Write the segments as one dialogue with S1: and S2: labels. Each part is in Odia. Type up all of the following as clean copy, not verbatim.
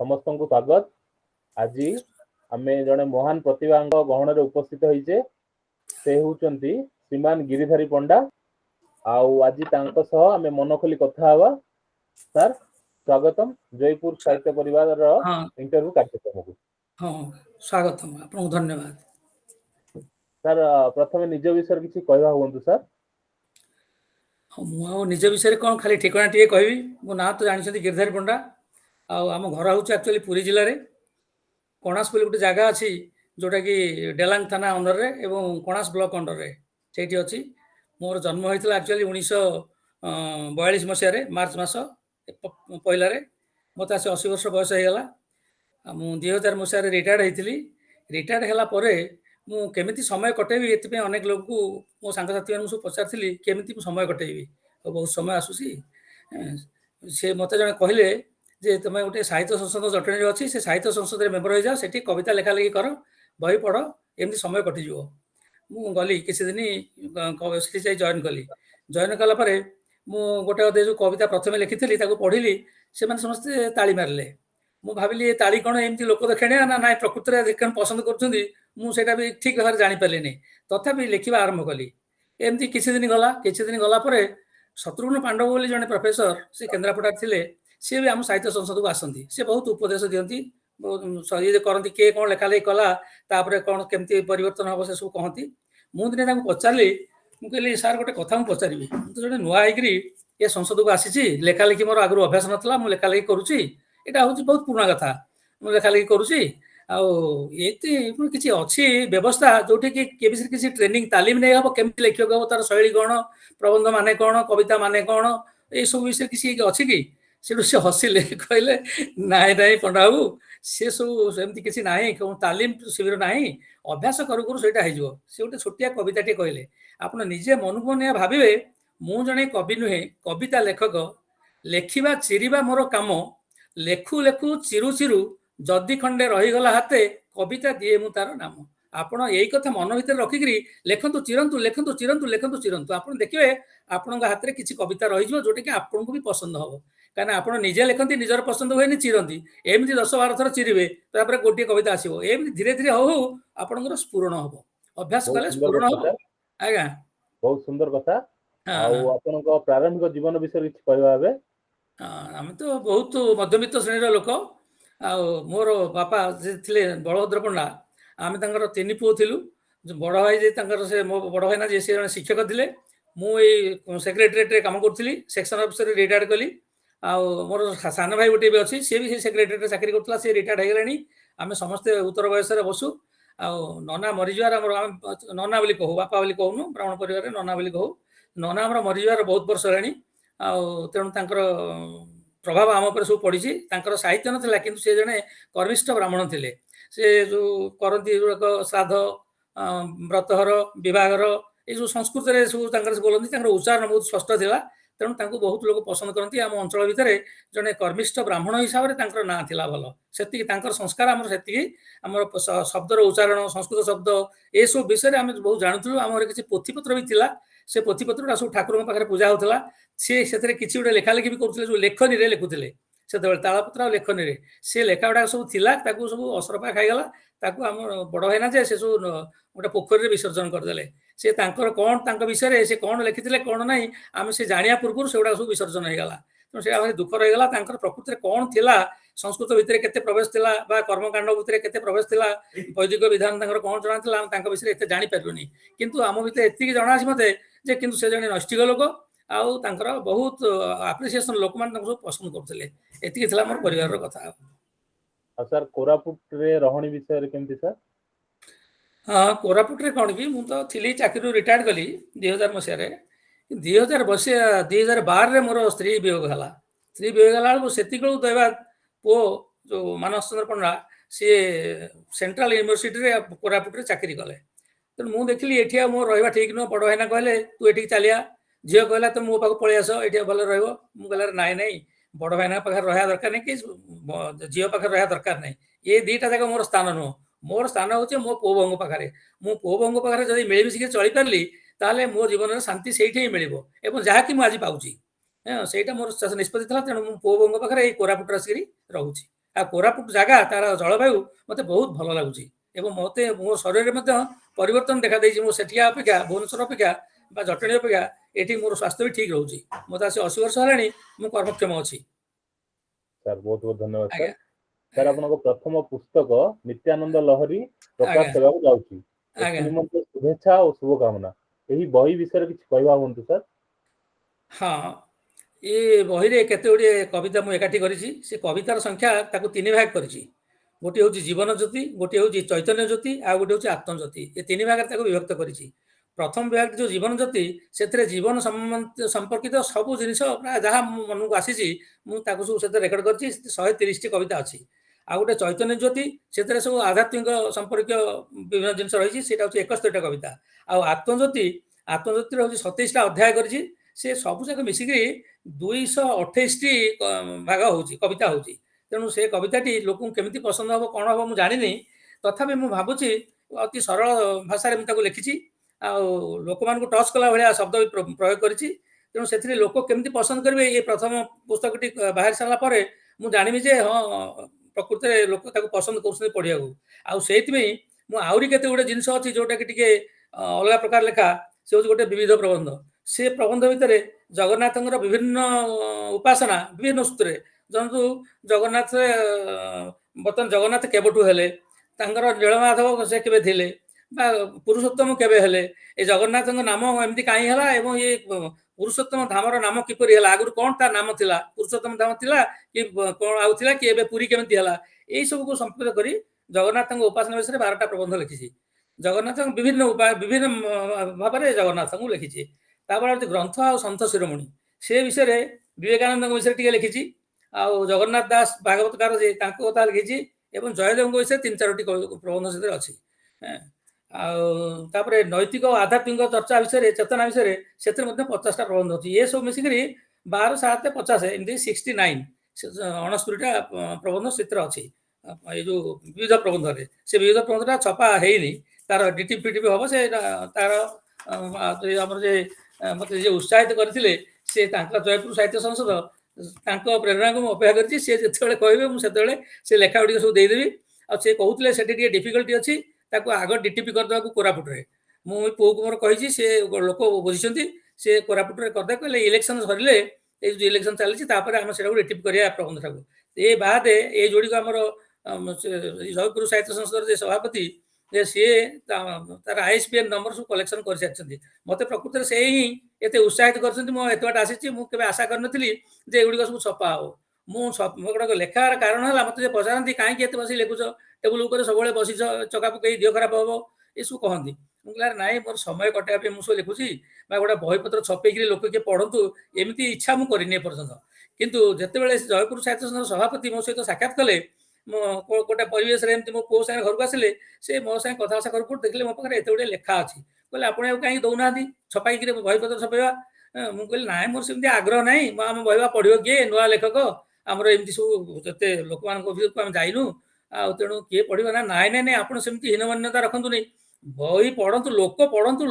S1: समस्त को स्वागत। आज आम जड़े महान प्रतिभा गहन उपस्थित होइचे से होउचंती श्रीमान गिरिधारी पंडा। आज आम मन खोली कथा हवा। सर स्वागतम जयपुर साहित्य परिवार इंटरव्यू कार्यक्रम को।
S2: हाँ स्वागतम आपको धन्यवाद।
S1: सर प्रथम निज विषय किसी कहवा हूँ सर।
S2: मु निज विषय कौन खाली ठिकाना टे कहबी। मो ना तो जानते गिरिधारी पंडा। आम घर हूँ एक्चुअली पुरी जिले में कणास बोली गोटे जगह अच्छी जोटा कि डेलांग थाना अंडर रे एवं कणास ब्लॉक अंडर रे से अच्छी। मोर जन्म होता एक्चुअली 1942 मसीह मार्च मास पहला मत आसी 80 वर्ष बयस होगा। मुझे 2000 मसीह रिटायर्ड होती। रिटायर्ड है मुझे समय कटेबी ये अनेक लोग को मो सांगसाथी मैं सब पचारि केमी समय कटेबी बहुत समय आसूसी से मत जड़े कहले जे तुम गोटे साहित्य संसद जटणी अच्छी से साहित्य संसद मेम्बर हो जाओ से कविता लेखा लेखि कर बही पढ़ एमती समय कटिज। मु गली किसी दिन जॉइन कली। जॉइन कलापर मु गोटे जो कविता प्रथम लिखी पढ़ी से समस्ते ताली मारे। मु भाविली ताली कौन एमती लोक देखे ना ना प्रकृति में पसंद करा भी ठीक भाव जापारे तथापि लिखा आरंभ कली। एमती किसी दिन गलापर शत्रुघ्न पांडव बोली जड़े प्रोफेसर से केन्द्रापड़ा थे सी भी आम साहित्य संसद को आसती। सी बहुत उपदेश दिखती ये करती किए कौन लेखा लेखि कला कौन केमती परिवर्तन हम से सब कहती। मुझे दिन पचारि मुझे सार गोटे कथा मुझे पचारि तो जो नुआ होकर ये संसद को आसी लेखा लेखि मोर आगु अभ्यास नाला मुझे लेखा लेखि करुँची यहाँ हूँ बहुत पुराना कथा मुझे लेखा लेखि करुँची ये किसी अच्छी व्यवस्था जो किसी ट्रेनिंग तालीम नहीं हम केमती लिखा हम तार शैली कौन प्रबंध माने कौन कविता माने कौन ये सब विषय किसी अच्छी कि से हसिले कहले नाई नाई पंडा बाबू सी सब सेमती किसी ना तालीम शिविर ना अभ्यास करू करू से गोटे छोटिया कविताटे कहले आप निजे मन को मन भावे मु जड़े कवि नुहे कविता लेखक लेखिबा चिरिबा मोर काम लेखु लेखु चिरु चिरु जदि खंडे रहीगला हाथे कविता दिए मु तार नाम। आपण यही कथा मन भर रखिकी लेखतु चिरंतु लेखतु चिरंतु लेखतु चिरंतु आप देखिए आपण हाथ में किसी कविता रही जोटा कि आपन को भी पसंद हम कहीं आप निजे लिखती निजर पसंद हुए चिरंती एमती 10-12 थर चिरिबे तापर गोटे कविता आसो एमती धीरे धीरे हो आपंकर स्फुरण हम अभ्यास कले स्फुरण हम। आज्ञा
S1: बहुत सुंदर कथा। प्रारंभिक जीवन विषय किसी कहवा।
S2: आम तो बहुत मध्यवित्त श्रेणी लोक मोर बापा थे बलभद्र पंडा आम तर 3 पुओ थिलु। बड़ भाई से मो बड़ भाई ना जी सी जन शिक्षक थे मुझे सेक्रेटेरिएट काम करी सेक्शन अफिसर रिटायर्ड कली। मोर सान भाई गोटे भी अच्छी सी भी सेक्रेटेरिएट चाकरी करता सी रिटायर्ड हो गलानी। आम समस्ते उत्तर बयस बसु नना मरीजार नना बोली कहू बापा बोली कहूनु ब्राह्मण परिवार नना बोली कहू नना आम मरीजार बहुत वर्ष है तेणु प्रभाव आम पर सब पड़ी। साहित्य नाला कि सी जड़े कर्मिष्ठ ब्राह्मण थे से जो करती श्राद्ध व्रतहर विवाहर ये जो संस्कृत सब बोलती उच्चारण बहुत स्पष्ट था तेणु बहुत लोग पसंद करती। आम अंचल भितर जड़े कर्मिष्ठ ब्राह्मण हिसाब से ना था भल से संस्कार आम से आम शब्दर उच्चारण संस्कृत शब्द ये सब विषय आम बहुत जानूँ। आम किसी पोथीपत्र भी था से पोथीपत्र सब ठाकुर पाखे पूजा होता सी से किसी गोटे लेखालेखि भी करुले जो लेखनी लिखुले से तालपत्र और लेखनी से लेखा गुड़ा सब थी सब असरपा खाईगला आम बड़ भाई ना से सब गोटे पोखरी विसर्जन करदे से कौन विषय से कौन लिखी कौन ना आम से जाना पूर्व से गुड़ा सब विसर्जन होगा तेणु से भाई दुख रहीगला प्रकृति में कौन थी संस्कृत भितर केते प्रवेश थिला बा कर्मकांड भितर केते प्रवेश थिला वैदिक विधान कौन जना था विषय एत जापारूनी किंतु आम भितर एति जना मते जे किंतु से जने नैष्ठिक लोक आउ बहुत आप्रिसिएसन लोक मैंने सब पसंद करते एति मोर परिवार कथा।
S1: सर कोरापुट रे रहणी विषय केमती सर।
S2: हाँ कोरापुट रे कौन कि मुझे थी चाकरी रिटायर्ड कली 2000 मसीह 2012 मोर स्त्री वियोग है। स्त्री वियोग है से दैवाद पु जो मानस चंद्र पंडा सी सेंट्रल यूनिवर्सिटी रे कोरापुट रे चाकरी कले तेणु मुझे देखिली ये मो रहा ठीक नुह बड़ भाईना कहले तू ये चलिया झील कहला तुम मो पाक पलि आस ये भल रहा नाई नाई बड़ भाईना पाखे रहा दरकार नहीं कि झील पाखे रहा दरकार नहीं ये दीटा जाक मोर स्थान नुह मोर स्थान हूँ मो पुओ बोहू पाखे मो पुओ बोहू पाखे जब मिलमिशिक चली पारि ताले मो जीवन में शांति से ही मिल जहाँ कि मुझे पाऊँगी से मोर निष्पत्ति था तेणु मो पुओ बोहू पाखे कोरापुट आसिक रोचे। आ कोरापुट ଜାଗା ତାର ଜଳବାୟୁ ମୋତେ ବହୁତ ଭଲ ଲାଗୁଛି ଏବଂ ମୋତେ ମୋ ଶରୀରରେ ମଧ୍ୟ ପରିବର୍ତ୍ତନ ଦେଖାଦେଇଛି। ମୁଁ ସେଠିକା ଅପେକ୍ଷା ଭୁବନେଶ୍ୱର ଅପେକ୍ଷା ବା ଜଟଣୀ ଅପେକ୍ଷା ଏଠି ମୋର ସ୍ୱାସ୍ଥ୍ୟ ବି ଠିକ୍ ରହୁଛି। ମୋତେ ଆସି 80 ବର୍ଷ ହେଲାଣି, ମୁଁ କର୍ମକ୍ଷମ ଅଛି।
S1: ସାର୍ ବହୁତ ବହୁତ ଧନ୍ୟବାଦ ସାର୍।
S2: ଆଜ୍ଞା
S1: ସାର୍
S2: ଆଜ୍ଞା
S1: ଆପଣଙ୍କ ପ୍ରଥମ ପୁସ୍ତକ ନିତ୍ୟାନନ୍ଦ ଲହରୀ ପ୍ରକାଶ
S2: ଆଜ୍ଞା
S1: ହେବାକୁ ଯାଉଛି,
S2: ଆଜ୍ଞା
S1: ଏଥିନିମନ୍ତେ ଶୁଭେଚ୍ଛା ଓ ଶୁଭକାମନା। ଏହି ବହି ବିଷୟରେ କିଛି କହିବା ହୁଅନ୍ତୁ ସାର୍।
S2: ହଁ, ଏ ବହିରେ କେତେ ଗୁଡ଼ିଏ କବିତା ମୁଁ ଏକାଠି କରିଛି। ସେ କବିତାର ସଂଖ୍ୟା ତାକୁ 3 ଭାଗ କରିଛି। ଗୋଟିଏ ହେଉଛି ଜୀବନ ଜ୍ୟୋତି, ଗୋଟିଏ ହେଉଛି ଚୈତନ୍ୟ ଜ୍ୟୋତି, ଆଉ ଗୋଟିଏ ହେଉଛି ଆତ୍ମଜ୍ୟୋତି। ଏ 3 ଭାଗରେ ତାକୁ ବିଭକ୍ତ କରିଛି। ପ୍ରଥମ ବିଭାଗ ଯେଉଁ ଜୀବନ ଜ୍ୟୋତି, ସେଥିରେ ଜୀବନ ସମ୍ପର୍କିତ ସବୁ ଜିନିଷ ପ୍ରାୟ ଯାହା ମୋ ମନକୁ ଆସିଛି ମୁଁ ତାକୁ ସବୁ ସେଥିରେ ରେକର୍ଡ କରିଛି। 130ଟି କବିତା ଅଛି। ଆଉ ଗୋଟେ ଚୈତନ୍ୟ ଜ୍ୟୋତି, ସେଥିରେ ସବୁ ଆଧ୍ୟାତ୍ମିକ ସମ୍ପର୍କୀୟ ବିଭିନ୍ନ ଜିନିଷ ରହିଛି, ସେଇଟା ହେଉଛି 71ଟା କବିତା। ଆଉ ଆତ୍ମଜ୍ୟୋତିରେ ହେଉଛି 27ଟା ଅଧ୍ୟାୟ କରିଛି। ସେ ସବୁଯାକ ମିଶିକି 228ଟି ଭାଗ ହେଉଛି, କବିତା ହେଉଛି। ତେଣୁ ସେ କବିତାଟି ଲୋକଙ୍କୁ କେମିତି ପସନ୍ଦ ହେବ କ'ଣ ହେବ ମୁଁ ଜାଣିନି, ତଥାପି ମୁଁ ଭାବୁଛି ଅତି ସରଳ ଭାଷାରେ ମୁଁ ତାକୁ ଲେଖିଛି। ଆଉ ଲୋକମାନଙ୍କୁ ଟଚ୍ କଲା ଭଳିଆ ଶବ୍ଦ ବି ପ୍ରୟୋଗ କରିଛି। ତେଣୁ ସେଥିରେ ଲୋକ କେମିତି ପସନ୍ଦ କରିବେ, ଏ ପ୍ରଥମ ପୁସ୍ତକଟି ବାହାରି ସାରିଲା ପରେ ମୁଁ ଜାଣିବି ଯେ ହଁ, ପ୍ରକୃତରେ ଲୋକ ତାକୁ ପସନ୍ଦ କରୁଛନ୍ତି ପଢ଼ିବାକୁ। ଆଉ ସେଇଥିପାଇଁ ମୁଁ ଆହୁରି କେତେ ଗୁଡ଼ିଏ ଜିନିଷ ଅଛି ଯେଉଁଟାକି ଟିକେ ଅଲଗା ପ୍ରକାର ଲେଖା। ସେ ହେଉଛି ଗୋଟେ ବିବିଧ ପ୍ରବନ୍ଧ। ସେ ପ୍ରବନ୍ଧ ଭିତରେ ଜଗନ୍ନାଥଙ୍କର ବିଭିନ୍ନ ଉପାସନା ବିଭିନ୍ନ ସୂତ୍ରରେ, ଧରନ୍ତୁ ଜଗନ୍ନାଥ ବର୍ତ୍ତମାନ ଜଗନ୍ନାଥ କେବେଠୁ ହେଲେ, ତାଙ୍କର ନୀଳମାଧବ ସେ କେବେ ଥିଲେ, ବା ପୁରୁଷୋତ୍ତମ କେବେ ହେଲେ, ଏ ଜଗନ୍ନାଥଙ୍କ ନାମ ଏମିତି କାହିଁ ହେଲା, ଏବଂ ଏ ପୁରୁଷୋତ୍ତମ ଧାମର ନାମ କିପରି ହେଲା, ଆଗରୁ କ'ଣ ତା ନାମ ଥିଲା, ପୁରୁଷୋତ୍ତମ ଧାମ ଥିଲା କି କ'ଣ ଆଉ ଥିଲା, କି ଏବେ ପୁରୀ କେମିତି ହେଲା, ଏଇ ସବୁକୁ ସମ୍ପର୍କ କରି ଜଗନ୍ନାଥଙ୍କ ଉପାସନା ବିଷୟରେ 12ଟା ପ୍ରବନ୍ଧ ଲେଖିଛି। ଜଗନ୍ନାଥଙ୍କ ବିଭିନ୍ନ ଭାବରେ ଜଗନ୍ନାଥଙ୍କୁ ଲେଖିଛି। ତାପରେ ହେଉଛି ଗ୍ରନ୍ଥ ଆଉ ସନ୍ଥ ଶିରୋମଣି, ସେ ବିଷୟରେ ବିବେକାନନ୍ଦଙ୍କ ବିଷୟରେ ଟିକେ ଲେଖିଛି। ଆଉ ଜଗନ୍ନାଥ ଦାସ ଭାଗବତକାର ଯେ ତାଙ୍କ କଥା ଲେଖିଛି, ଏବଂ ଜୟଦେବଙ୍କ ବିଷୟରେ 3-4ଟି ପ୍ରବନ୍ଧ ସେଥିରେ ଅଛି। ଆଉ ତାପରେ ନୈତିକ ଓ ଆଧ୍ୟାତ୍ମିକ ଚର୍ଚ୍ଚା ବିଷୟରେ, ଚେତନା ବିଷୟରେ ସେଥିରେ ମଧ୍ୟ 50ଟା ପ୍ରବନ୍ଧ ଅଛି। ଏ ସବୁ ମିଶିକିରି 12, 7, 50 ଏମିତି 69 69ଟା ପ୍ରବନ୍ଧ ସେଥିରେ ଅଛି। ଏଇ ଯୋଉ ବିବିଧ ପ୍ରବନ୍ଧରେ, ସେ ବିବିଧ ପ୍ରବନ୍ଧଟା ଛପା ହେଇନି, ତାର ଡିଟିପି ଫିଟିପି ହବ। ସେ ତାର ଆମର ଯେ ମୋତେ ଯିଏ ଉତ୍ସାହିତ କରିଥିଲେ, ସେ ତାଙ୍କ ଜୟପୁର ସାହିତ୍ୟ ସଂସଦ, ତାଙ୍କ ପ୍ରେରଣାକୁ ମୁଁ ଅପେକ୍ଷା କରିଛି। ସେ ଯେତେବେଳେ କହିବେ ମୁଁ ସେତେବେଳେ ସେ ଲେଖା ଗୁଡ଼ିକ ସବୁ ଦେଇଦେବି। ଆଉ ସେ କହୁଥିଲେ ସେଠି ଟିକେ ଡିଫିକଲ୍ଟି ଅଛି, ତାକୁ ଆଗ ଡିଟିପି କରିଦେବାକୁ କୋରାପୁଟରେ। ମୁଁ ପୁଅକୁ ମୋର କହିଛି, ସେ ଲୋକ ବୁଝିଛନ୍ତି, ସେ କୋରାପୁଟରେ କରିଦେବେ। କହିଲେ ଇଲେକ୍ସନ ସରିଲେ, ଏଇ ଯେଉଁ ଇଲେକ୍ସନ ଚାଲିଛି, ତାପରେ ଆମେ ସେଟାକୁ ଡିଟିପି କରିବା ପ୍ରବନ୍ଧଟାକୁ। ଏ ବାଦେ ଏଇ ଯୋଡ଼ିକ ଆମର ଜୟପୁର ସାହିତ୍ୟ ସଂସଦର ଯେ ସଭାପତି, ଯେ ସିଏ ତାର ISBN ନମ୍ବର ସବୁ କଲେକ୍ସନ କରିସାରିଛନ୍ତି। ମୋତେ ପ୍ରକୃତରେ ସେ ହିଁ ଏତେ ଉତ୍ସାହିତ କରିଛନ୍ତି। ମୁଁ ଏତେ ବାଟ ଆସିଛି, ମୁଁ କେବେ ଆଶା କରିନଥିଲି ଯେ ଏଗୁଡ଼ିକ ସବୁ ଛପା ହେବ। ମୁଁ ଗୁଡ଼ାକ ଲେଖାର କାରଣ ହେଲା, ମୋତେ ଯେ ପଚାରନ୍ତି କାହିଁକି ଏତେ ବସି ଲେଖୁଛ, ଟେବୁଲ ଉପରେ ସବୁବେଳେ ବସିଛ, ଚକା ପକେଇ ଦେହ ଖରାପ ହେବ, ଏସବୁ କହନ୍ତି। ମୁଁ କହିଲି ନାଇଁ, ମୋର ସମୟ କଟାଇବା ପାଇଁ ମୁଁ ସବୁ ଲେଖୁଛି, ବା ଗୋଟେ ବହିପତ୍ର ଛପେଇକିରି ଲୋକ କିଏ ପଢ଼ନ୍ତୁ, ଏମିତି ଇଚ୍ଛା ମୁଁ କରିନି ଏପର୍ଯ୍ୟନ୍ତ। କିନ୍ତୁ ଯେତେବେଳେ ଜୟପୁର ସାହିତ୍ୟ ସଂଘର ସଭାପତି ମୋ ସହିତ ସାକ୍ଷାତ କଲେ, ମୁଁ ଗୋଟେ ପରିବେଶରେ ଏମିତି ମୋ ପୁଅ ସାଙ୍ଗେ ଘରକୁ ଆସିଲେ, ସେ ମୋ ସାଙ୍ଗେ କଥାବାର୍ତ୍ତା କରୁ ଦେଖିଲେ ମୋ ପାଖରେ ଏତେ ଗୁଡ଼ିଏ ଲେଖା ଅଛି। କହିଲେ ଆପଣ ଆଉ କାହିଁକି ଦଉନାହାନ୍ତି ଛପାଇକିରି ବହିପତ୍ର ଛପେଇବା। ମୁଁ କହିଲି ନାଇଁ, ମୋର ସେମିତି ଆଗ୍ରହ ନାହିଁ। ଆମ ବହିବା ପଢ଼ିବ କିଏ, ନୂଆ ଲେଖକ, ଆମର ଏମିତି ସବୁ ଯେତେ ଲୋକମାନଙ୍କ ଅଭିଯୋଗକୁ ଆମେ ଯାଇନୁ, ଆଉ ତେଣୁ କିଏ ପଢ଼ିବ ନା। ନାଇଁ ନାଇଁ ନାଇଁ, ଆପଣ ସେମିତି ହୀନମାନ୍ୟତା ରଖନ୍ତୁନି, ବହି ପଢ଼ନ୍ତୁ,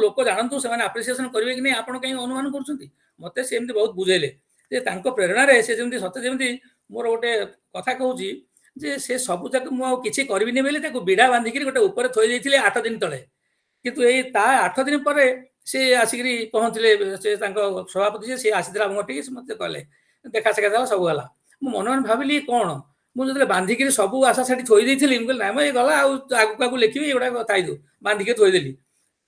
S2: ଲୋକ ଜାଣନ୍ତୁ, ସେମାନେ ଆପ୍ରିସିଏସନ୍ କରିବେ କି ନାହିଁ, ଆପଣ କାହିଁକି ଅନୁମାନ କରୁଛନ୍ତି। ମୋତେ ସେମିତି ବହୁତ ବୁଝେଇଲେ ଯେ ତାଙ୍କ ପ୍ରେରଣାରେ ସେ ଯେମିତି ସତେ ଯେମିତି ମୋର ଗୋଟେ କଥା କହୁଛି ଯେ ସେ ସବୁ ଯାକ ମୁଁ ଆଉ କିଛି କରିବିନି ବୋଲି ତାକୁ ବିଡ଼ା ବାନ୍ଧିକିରି ଗୋଟେ ଉପରେ ଥୋଇ ଦେଇଥିଲେ 8 ଦିନ ତଳେ। କିନ୍ତୁ ଏଇ ତା 8 ଦିନ ପରେ ସେ ଆସିକିରି ପହଞ୍ଚିଲେ, ସେ ତାଙ୍କ ସଭାପତି ଯେ ସେ ଆସିଥିଲା ଆମ ଘରଠିକି, ସେ ମୋତେ କହିଲେ, ଦେଖା ସାକ୍ଷାତ ହେଲା, ସବୁ ହେଲା। ମୁଁ ମନେ ମନେ ଭାବିଲି କ'ଣ, ମୁଁ ଯେତେବେଳେ ବାନ୍ଧିକିରି ସବୁ ଆଶା ସେଠି ଥୋଇ ଦେଇଥିଲି, ମୁଁ କହିଲି ନାଇଁ ମ, ଏ ଗଲା, ଆଉ ଆଗକୁ ଆଗକୁ ଲେଖିବି, ଏଗୁଡ଼ାକ ଥାଇଦଉ, ବାନ୍ଧିକି ଥୋଇଦେଲି।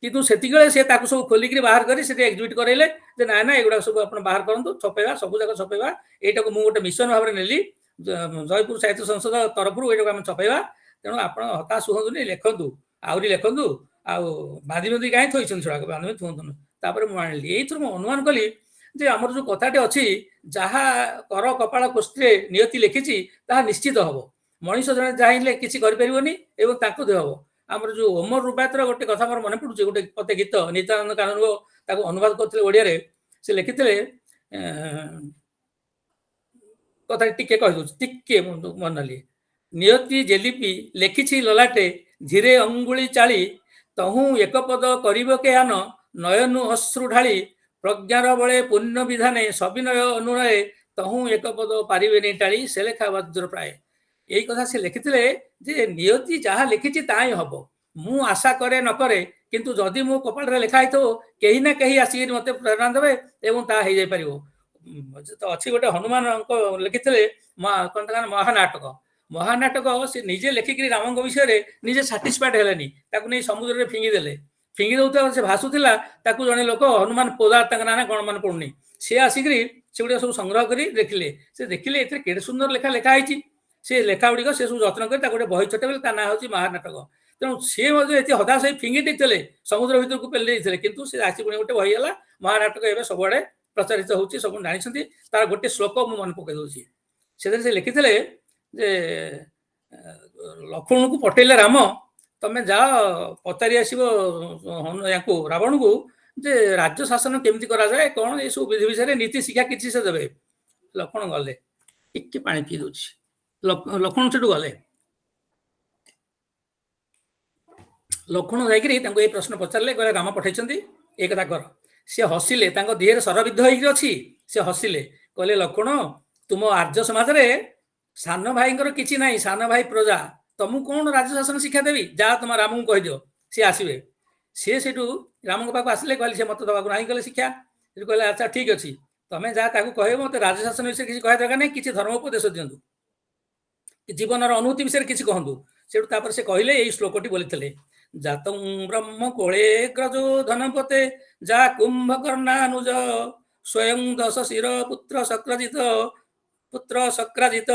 S2: କିନ୍ତୁ ସେତିକିବେଳେ ସେ ତାକୁ ସବୁ ଖୋଲିକିରି ବାହାର କରି ସେଠି ଏକ୍ଜିବିଟ୍ କରାଇଲେ ଯେ ନାଇଁ ନା, ଏଗୁଡ଼ାକ ସବୁ ଆପଣ ବାହାର କରନ୍ତୁ, ଛପେଇବା, ସବୁ ଯାକ ଛପେଇବା। ଏଇଟାକୁ ମୁଁ ଗୋଟେ ମିଶନ ଭାବରେ ନେଲି, ଜୟପୁର ସାହିତ୍ୟ ସଂସଦ ତରଫରୁ ଏଇଟାକୁ ଆମେ ଛପେଇବା। ତେଣୁ ଆପଣ ହତାଶ ହୁଅନ୍ତୁନି, ଲେଖନ୍ତୁ, ଆହୁରି ଲେଖନ୍ତୁ, ଆଉ ବାନ୍ଧି ବାନ୍ଧି କାହିଁ ଥୋଇଛନ୍ତି, ସେଗୁଡ଼ାକ ବାନ୍ଧି ଥୁଅନ୍ତୁନି। ତାପରେ ମୁଁ ଆଣିଲି। ଏଇଥିରୁ ମୁଁ ଅନୁମାନ କଲି ଯେ ଆମର ଯେଉଁ କଥାଟି ଅଛି, ଯାହା କର କପାଳ କୋଷ୍ଠୀରେ ନିୟତି ଲେଖିଛି ତାହା ନିଶ୍ଚିତ ହେବ। ମଣିଷ ଜଣେ ଚାହିଁଲେ କିଛି କରିପାରିବନି, ଏବଂ ତାଙ୍କୁ ଦେହ ହେବ। ଆମର ଯେଉଁ ଓମର ରୁବାୟତର ଗୋଟେ କଥା ମୋର ମନେ ପଡ଼ୁଛି, ଗୋଟେ ପତେ ଗୀତ ନିତ୍ୟାନନ୍ଦ କାନୁନଗୋ ତାକୁ ଅନୁବାଦ କରିଥିଲେ ଓଡ଼ିଆରେ। ସେ ଲେଖିଥିଲେ, କଥା ଟିକେ କହିଦେଉଛି, ଟିକେ ମନେଲି। ନିୟତି ଜେଲିପି ଲେଖିଛି ଲଲାଟେ, ଧୀରେ ଅଙ୍ଗୁଳି ଚାଳି, ତହୁଁ ଏକପଦ କରିବ କେ ଆନ, ନୟନୁ ଅଶ୍ରୁ ଢାଳି, ପ୍ରଜ୍ଞାର ବଳେ ପୂର୍ଣ୍ଣ ବିଧାନେ, ସବିନୟ ଅନୁନଏ, ତହୁଁ ଏକପଦ ପାରିବେନି ଟାଳି, ସେ ଲେଖା ବଜ୍ର ପ୍ରାୟ। ଏଇ କଥା ସେ ଲେଖିଥିଲେ ଯେ ନିୟତି ଯାହା ଲେଖିଛି ତାହା ହିଁ ହବ। ମୁଁ ଆଶା କରେ ନ କରେ, କିନ୍ତୁ ଯଦି ମୋ କପାଳରେ ଲେଖା ହେଇଥିବ କେହି ନା କେହି ଆସିକି ମତେ ପ୍ରେରଣା ଦେବେ ଏବଂ ତାହା ହେଇଯାଇପାରିବ। ତ ଅଛି ଗୋଟେ ହନୁମାନଙ୍କ ଲେଖିଥିଲେ କଣ ତାଙ୍କ ମହାନାଟକ। ମହାନାଟକ ସେ ନିଜେ ଲେଖିକିରି ରାମଙ୍କ ବିଷୟରେ ନିଜେ ସାଟିସ୍ଫାଏଡ୍ ହେଲେନି, ତାକୁ ନେଇ ସମୁଦ୍ରରେ ଫିଙ୍ଗି ଦେଲେ। ଫିଙ୍ଗି ଦଉଥିବା ସେ ଭାସୁଥିଲା, ତାକୁ ଜଣେ ଲୋକ ହନୁମାନ ପୋଦାର ତାଙ୍କ ନାଁ କଣ ମନେ ପଡୁନି, ସେ ଆସିକିରି ସେଗୁଡିକ ସବୁ ସଂଗ୍ରହ କରି ଦେଖିଲେ। ସେ ଦେଖିଲେ ଏଥିରେ କେଡେ ସୁନ୍ଦର ଲେଖା ହେଇଛି। ସେ ଲେଖା ଗୁଡିକ ସେ ସବୁ ଯତ୍ନ କରି ତାକୁ ଗୋଟେ ବହି ଛପେଇଲେ, ତା ନାଁ ହଉଛି ମହାନାଟକ। ତେଣୁ ସେ ମଧ୍ୟ ଏତେ ହତାଶ ହେଇ ଫିଙ୍ଗି ଦେଇଥିଲେ, ସମୁଦ୍ର ଭିତରକୁ ପେଲି ଦେଇଥିଲେ, କିନ୍ତୁ ସେ ଆସି ପୁଣି ଗୋଟେ ବହି ହେଲା ମହାନାଟକ, ଏବେ ସବୁଆଡେ ପ୍ରଚାରିତ ହଉଛି, ସବୁ ଜାଣିଛନ୍ତି। ତାର ଗୋଟେ ଶ୍ଲୋକ ମୁଁ ମନେ ପକେଇ ଦଉଛି। ସେଥିରେ ସେ ଲେଖିଥିଲେ ଯେ ଲକ୍ଷ୍ମଣକୁ ପଠେଇଲେ ରାମ, ତମେ ଯାଅ ପଚାରି ଆସିବ ୟାକୁ ରାବଣକୁ ଯେ ରାଜ୍ୟ ଶାସନ କେମିତି କରାଯାଏ, କଣ ଏସବୁ ବିଧି ବିଷୟରେ ନୀତି ଶିକ୍ଷା କିଛି ସେ ଦେବେ। ଲକ୍ଷ୍ମଣ ଗଲେ, ଟିକେ ପାଣି ପିଇ ଦଉଛି। ଲକ୍ଷ୍ମଣ ସେଠୁ ଗଲେ। ଲକ୍ଷ୍ମଣ ଯାଇକିରି ତାଙ୍କୁ ଏଇ ପ୍ରଶ୍ନ ପଚାରିଲେ, କହିଲେ ରାମ ପଠେଇଛନ୍ତି ଏ କଥା କର। ସେ ହସିଲେ, ତାଙ୍କ ଦେହରେ ଶରବିଦ୍ଧ ହେଇକି ଅଛି। ସେ ହସିଲେ, କହିଲେ ଲକ୍ଷ୍ମଣ, ତୁମ ଆର୍ଯ୍ୟ ସମାଜରେ ସାନ ଭାଇଙ୍କର କିଛି ନାହିଁ, ସାନ ଭାଇ ପ୍ରଜା, ତମକୁ କଣ ରାଜ୍ୟ ଶାସନ ଶିକ୍ଷା ଦେବି, ଯାହା ତମ ରାମଙ୍କୁ କହିଦିଅ, ସିଏ ଆସିବେ। ସିଏ ସେଠୁ ରାମଙ୍କ ପାଖକୁ ଆସିଲେ, କହିଲେ ସେ ମତେ ଦେବାକୁ ନାହିଁ କଲେ ଶିକ୍ଷା। ସେଠୁ କହିଲେ ଆଚ୍ଛା ଠିକ ଅଛି, ତମେ ଯାହା ତାକୁ କହିବ, ମତେ ରାଜ୍ୟ ଶାସନ ବିଷୟରେ କିଛି କହିବା ଦରକାର ନାହିଁ, କିଛି ଧର୍ମ ଉପଦେଶ ଦିଅନ୍ତୁ, ଜୀବନର ଅନୁଭୂତି ବିଷୟରେ କିଛି କହନ୍ତୁ। ସେଠୁ ତାପରେ ସେ କହିଲେ ଏଇ ଶ୍ଲୋକଟି ବୋଲିଥିଲେ, ଜାତଂ ବ୍ରହ୍ମ କୋଳେ ଗ୍ରଜୋ ଧନପତେ ଯା କୁମ୍ଭକର୍ଣ୍ଣାନୁଜ ସ୍ୱୟଂ ଦଶ ଶିର ପୁତ୍ର ସକ୍ରାଜିତ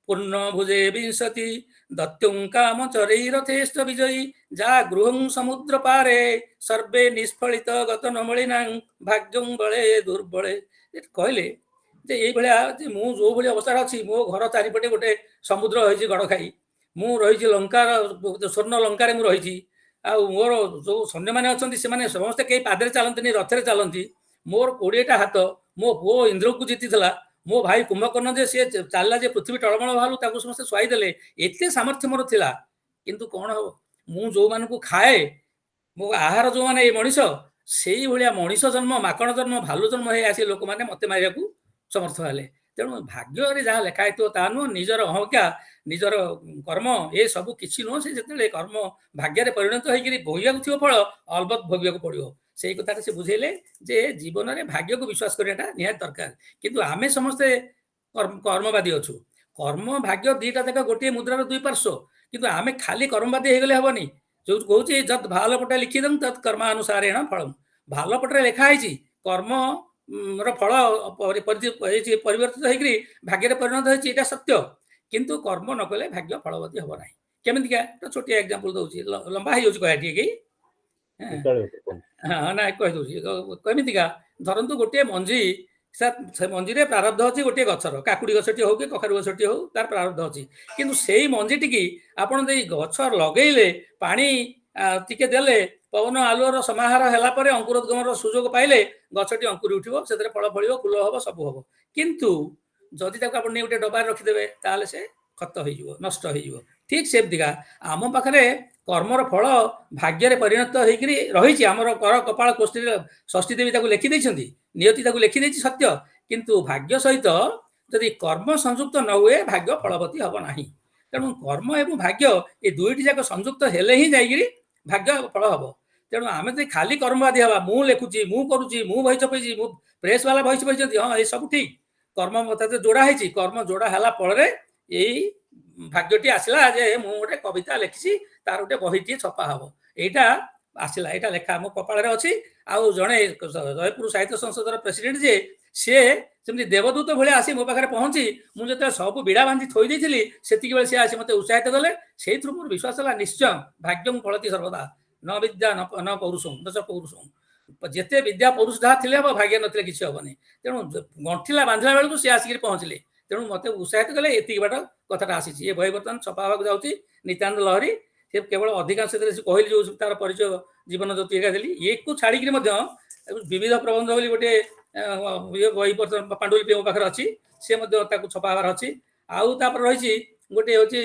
S2: ପୂର୍ଣ୍ଣ ଭୁଜେ ବିଂଶତି ଦତ୍ୟୁଂ କାମ ଚରୈରଥେଷ୍ଟ ବିଜୟୀ ଯା ଗୃହଂ ସମୁଦ୍ର ପାରେ ସର୍ବେ ନିଷ୍ଫଳିତ ଗତ ନମଳିନାଂ ଭାଗ୍ୟଂ ବଳେ ଦୁର୍ବଳେ। କହିଲେ ଯେ ଏଇଭଳିଆ ଯେ ମୁଁ ଯୋଉ ଭଳି ଅବସ୍ଥାରେ ଅଛି, ମୋ ଘର ଚାରିପଟେ ଗୋଟେ ସମୁଦ୍ର ରହିଛି ଗଡ଼ ଖାଇ, ମୁଁ ରହିଛି ଲଙ୍କାର ସ୍ୱର୍ଣ୍ଣ ଲଙ୍କାରେ ମୁଁ ରହିଛି, ଆଉ ମୋର ଯୋଉ ସୈନ୍ୟମାନେ ଅଛନ୍ତି ସେମାନେ ସମସ୍ତେ କେହି ପାଦରେ ଚାଲନ୍ତିନି, ରଥରେ ଚାଲନ୍ତି। ମୋର 20ଟା ହାତ, ମୋ ପୁଅ ଇନ୍ଦ୍ରକୁ ଜିତିଥିଲା, ମୋ ଭାଇ କୁମ୍ଭକର୍ଣ୍ଣ ଯେ ସିଏ ଚାଲିଲା ଯେ ପୃଥିବୀ ଟଳମଳ ଭାଲୁ, ତାକୁ ସମସ୍ତେ ଶୁଆଇ ଦେଲେ, ଏତେ ସାମର୍ଥ୍ୟ ମୋର ଥିଲା। କିନ୍ତୁ କଣ ହବ, ମୁଁ ଯୋଉମାନଙ୍କୁ ଖାଏ, ମୋ ଆହାର ଯୋଉମାନେ ଏଇ ମଣିଷ, ସେଇଭଳିଆ ମଣିଷ ଜନ୍ମ, ମାକଣ ଜନ୍ମ, ଭାଲୁ ଜନ୍ମ ହେଇ ଆସି ଲୋକମାନେ ମତେ ମାରିବାକୁ ସମର୍ଥ ହେଲେ। ତେଣୁ ଭାଗ୍ୟରେ ଯାହା ଲେଖା ହେଇଥିବ ତାହା ନୁହଁ, ନିଜର ଅହଂକାର, ନିଜର କର୍ମ, ଏ ସବୁ କିଛି ନୁହଁ। ସେ ଯେତେବେଳେ କର୍ମ ଭାଗ୍ୟରେ ପରିଣତ ହେଇକିରି ଭୋଗିବାକୁ ଥିବ ଫଳ, ଅଲବତ ଭୋଗିବାକୁ ପଡିବ। ସେଇ କଥାଟା ସେ ବୁଝେଇଲେ ଯେ ଜୀବନରେ ଭାଗ୍ୟକୁ ବିଶ୍ୱାସ କରିବାଟା ନିହାତି ଦରକାର। କିନ୍ତୁ ଆମେ ସମସ୍ତେ କର୍ମବାଦୀ ଅଛୁ। କର୍ମ ଭାଗ୍ୟ ଦିଟା ଯାକ ଗୋଟିଏ ମୁଦ୍ରାର ଦୁଇ ପାର୍ଶ୍ୱ, କିନ୍ତୁ ଆମେ ଖାଲି କର୍ମବାଦୀ ହେଇଗଲେ ହବନି। ଯୋଉ କହୁଛି ଯତ୍ ଭଲ ପଟେ ଲିଖିଦଂ ତତ୍ କର୍ମାନୁସାରେଣ ଫଳମ୍। ଭଲ ପଟରେ ଲେଖା ହେଇଛି, କର୍ମ ର ଫଳ ପରିବର୍ତ୍ତିତ ହେଇକିରି ଭାଗ୍ୟରେ ପରିଣତ ହେଇଛି, ଏଇଟା ସତ୍ୟ। କିନ୍ତୁ କର୍ମ ନ କଲେ ଭାଗ୍ୟ ଫଳବତୀ ହବ ନାହିଁ। କେମିତିକା ଛୋଟିଆ ଏକ୍ସାମ୍ପଲ ଦଉଛି, ଲମ୍ବା ହେଇଯାଉଛି କହିବା ଟିକେ କି, ହଁ ନା କହିଦଉଛି କେମିତିକା। ଧରନ୍ତୁ ଗୋଟିଏ ମଞ୍ଜି, ସେ ମଞ୍ଜିରେ ପ୍ରାରବ୍ଧ ଅଛି ଗୋଟିଏ ଗଛର, କାକୁଡି ଗଛଟି ହଉ କି କଖାରୁ ଗଛଟି ହଉ, ତାର ପ୍ରାରବ୍ଧ ଅଛି। କିନ୍ତୁ ସେଇ ମଞ୍ଜିଟିକି ଆପଣ ଯଦି ଗଛ ଲଗେଇଲେ, ପାଣି ଟିକେ ଦେଲେ, ପବନ ଆଲୁଅର ସମାହାର ହେଲା ପରେ ଅଙ୍କୁରୋଦ୍ଗମର ସୁଯୋଗ ପାଇଲେ ଗଛଟି ଅଙ୍କୁରି ଉଠିବ, ସେଥିରେ ଫଳ ଫଳିବ, ଫୁଲ ହବ, ସବୁ ହବ। କିନ୍ତୁ ଯଦି ତାକୁ ଆପଣ ନେଇ ଗୋଟେ ଡବାରେ ରଖିଦେବେ, ତାହେଲେ ସେ ଖତ ହେଇଯିବ, ନଷ୍ଟ ହେଇଯିବ। ଠିକ ସେମିତିକା ଆମ ପାଖରେ କର୍ମର ଫଳ ଭାଗ୍ୟରେ ପରିଣତ ହେଇକିରି ରହିଛି। ଆମର କର କପାଳ କୋଷ୍ଠୀରେ ଷଷ୍ଠୀ ଦେବୀ ତାକୁ ଲେଖିଦେଇଛନ୍ତି, ନିୟତି ତାକୁ ଲେଖିଦେଇଛି ସତ୍ୟ। କିନ୍ତୁ ଭାଗ୍ୟ ସହିତ ଯଦି କର୍ମ ସଂଯୁକ୍ତ ନ ହୁଏ, ଭାଗ୍ୟ ଫଳବତୀ ହବ ନାହିଁ। ତେଣୁ କର୍ମ ଏବଂ ଭାଗ୍ୟ ଏ ଦୁଇଟି ଯାକ ସଂଯୁକ୍ତ ହେଲେ ହିଁ ଯାଇକିରି ଭାଗ୍ୟ ଫଳ ହବ। ତେଣୁ ଆମେ ଯଦି ଖାଲି କର୍ମବାଦୀ ହେବା, ମୁଁ ଲେଖୁଛି, ମୁଁ କରୁଛି, ମୁଁ ବହି ଛପେଇଛି, ମୁଁ ପ୍ରେସ ବାଲା ବହି ଛପେଇଛନ୍ତି, ହଁ ଏ ସବୁ ଠିକ, କର୍ମ ମତେ ଯୋଡା ହେଇଛି, କର୍ମ ଯୋଡା ହେଲା ଫଳରେ ଏଇ ଭାଗ୍ୟଟି ଆସିଲା ଯେ ମୁଁ ଗୋଟେ କବିତା ଲେଖିଛି, ତାର ଗୋଟେ ବହିଟିଏ ଛପା ହବ, ଏଇଟା ଆସିଲା, ଏଇଟା ଲେଖା ମୋ କପାଳରେ ଅଛି। ଆଉ ଜଣେ ଜୟପୁର ସାହିତ୍ୟ ସଂସଦର ପ୍ରେସିଡେଣ୍ଟ ଯିଏ, ସିଏ ସେମିତି ଦେବଦୂତ ଭଳିଆ ଆସି ମୋ ପାଖରେ ପହଞ୍ଚି, ମୁଁ ଯେତେବେଳେ ସବୁ ବିଡ଼ା ବାନ୍ଧି ଥୋଇ ଦେଇଥିଲି, ସେତିକି ବେଳେ ସିଏ ଆସି ମତେ ଉତ୍ସାହିତ କଲେ। ସେଇଥିରୁ ମୋର ବିଶ୍ୱାସ ହେଲା, ନିଶ୍ଚୟ ଭାଗ୍ୟଂ ଫଳତି ସର୍ବଦା ନ ବିଦ୍ୟା ନ ପୌରୁଷଂ ଦଶ ପୌରୁଷଂ। ଯେତେ ବିଦ୍ୟା ପୌରୁଷ ଯାହା ଥିଲେ ହବ, ଭାଗ୍ୟ ନଥିଲେ କିଛି ହବନି। ତେଣୁ ଗଣ୍ଠିଲା ବାନ୍ଧିଲା ବେଳକୁ ସିଏ ଆସିକିରି ପହଞ୍ଚିଲେ। ତେଣୁ ମତେ ଉତ୍ସାହିତ କଲେ, ଏତିକି ବାଟ କଥାଟା ଆସିଛି। ଏ ବହି ବର୍ତ୍ତମାନ ଛପା ହେବାକୁ ଯାଉଛି, ନିତ୍ୟାନନ୍ଦ ଲହରୀ। ସେ କେବଳ ଅଧିକାଂଶ କହିଲି ଯୋଉ ତାର ପରିଚୟ ଜୀବନ ଜ୍ୟୋତି ଏକା ଦେଲି, ଏକୁ ଛାଡିକିରି ମଧ୍ୟ ବିବିଧ ପ୍ରବନ୍ଧ ବୋଲି ଗୋଟେ ବହି ପାଣ୍ଡୁଲିପି ମୋ ପାଖରେ ଅଛି, ସେ ମଧ୍ୟ ତାକୁ ଛପା ହେବାର ଅଛି। ଆଉ ତାପରେ ରହିଛି ଗୋଟେ ହଉଛି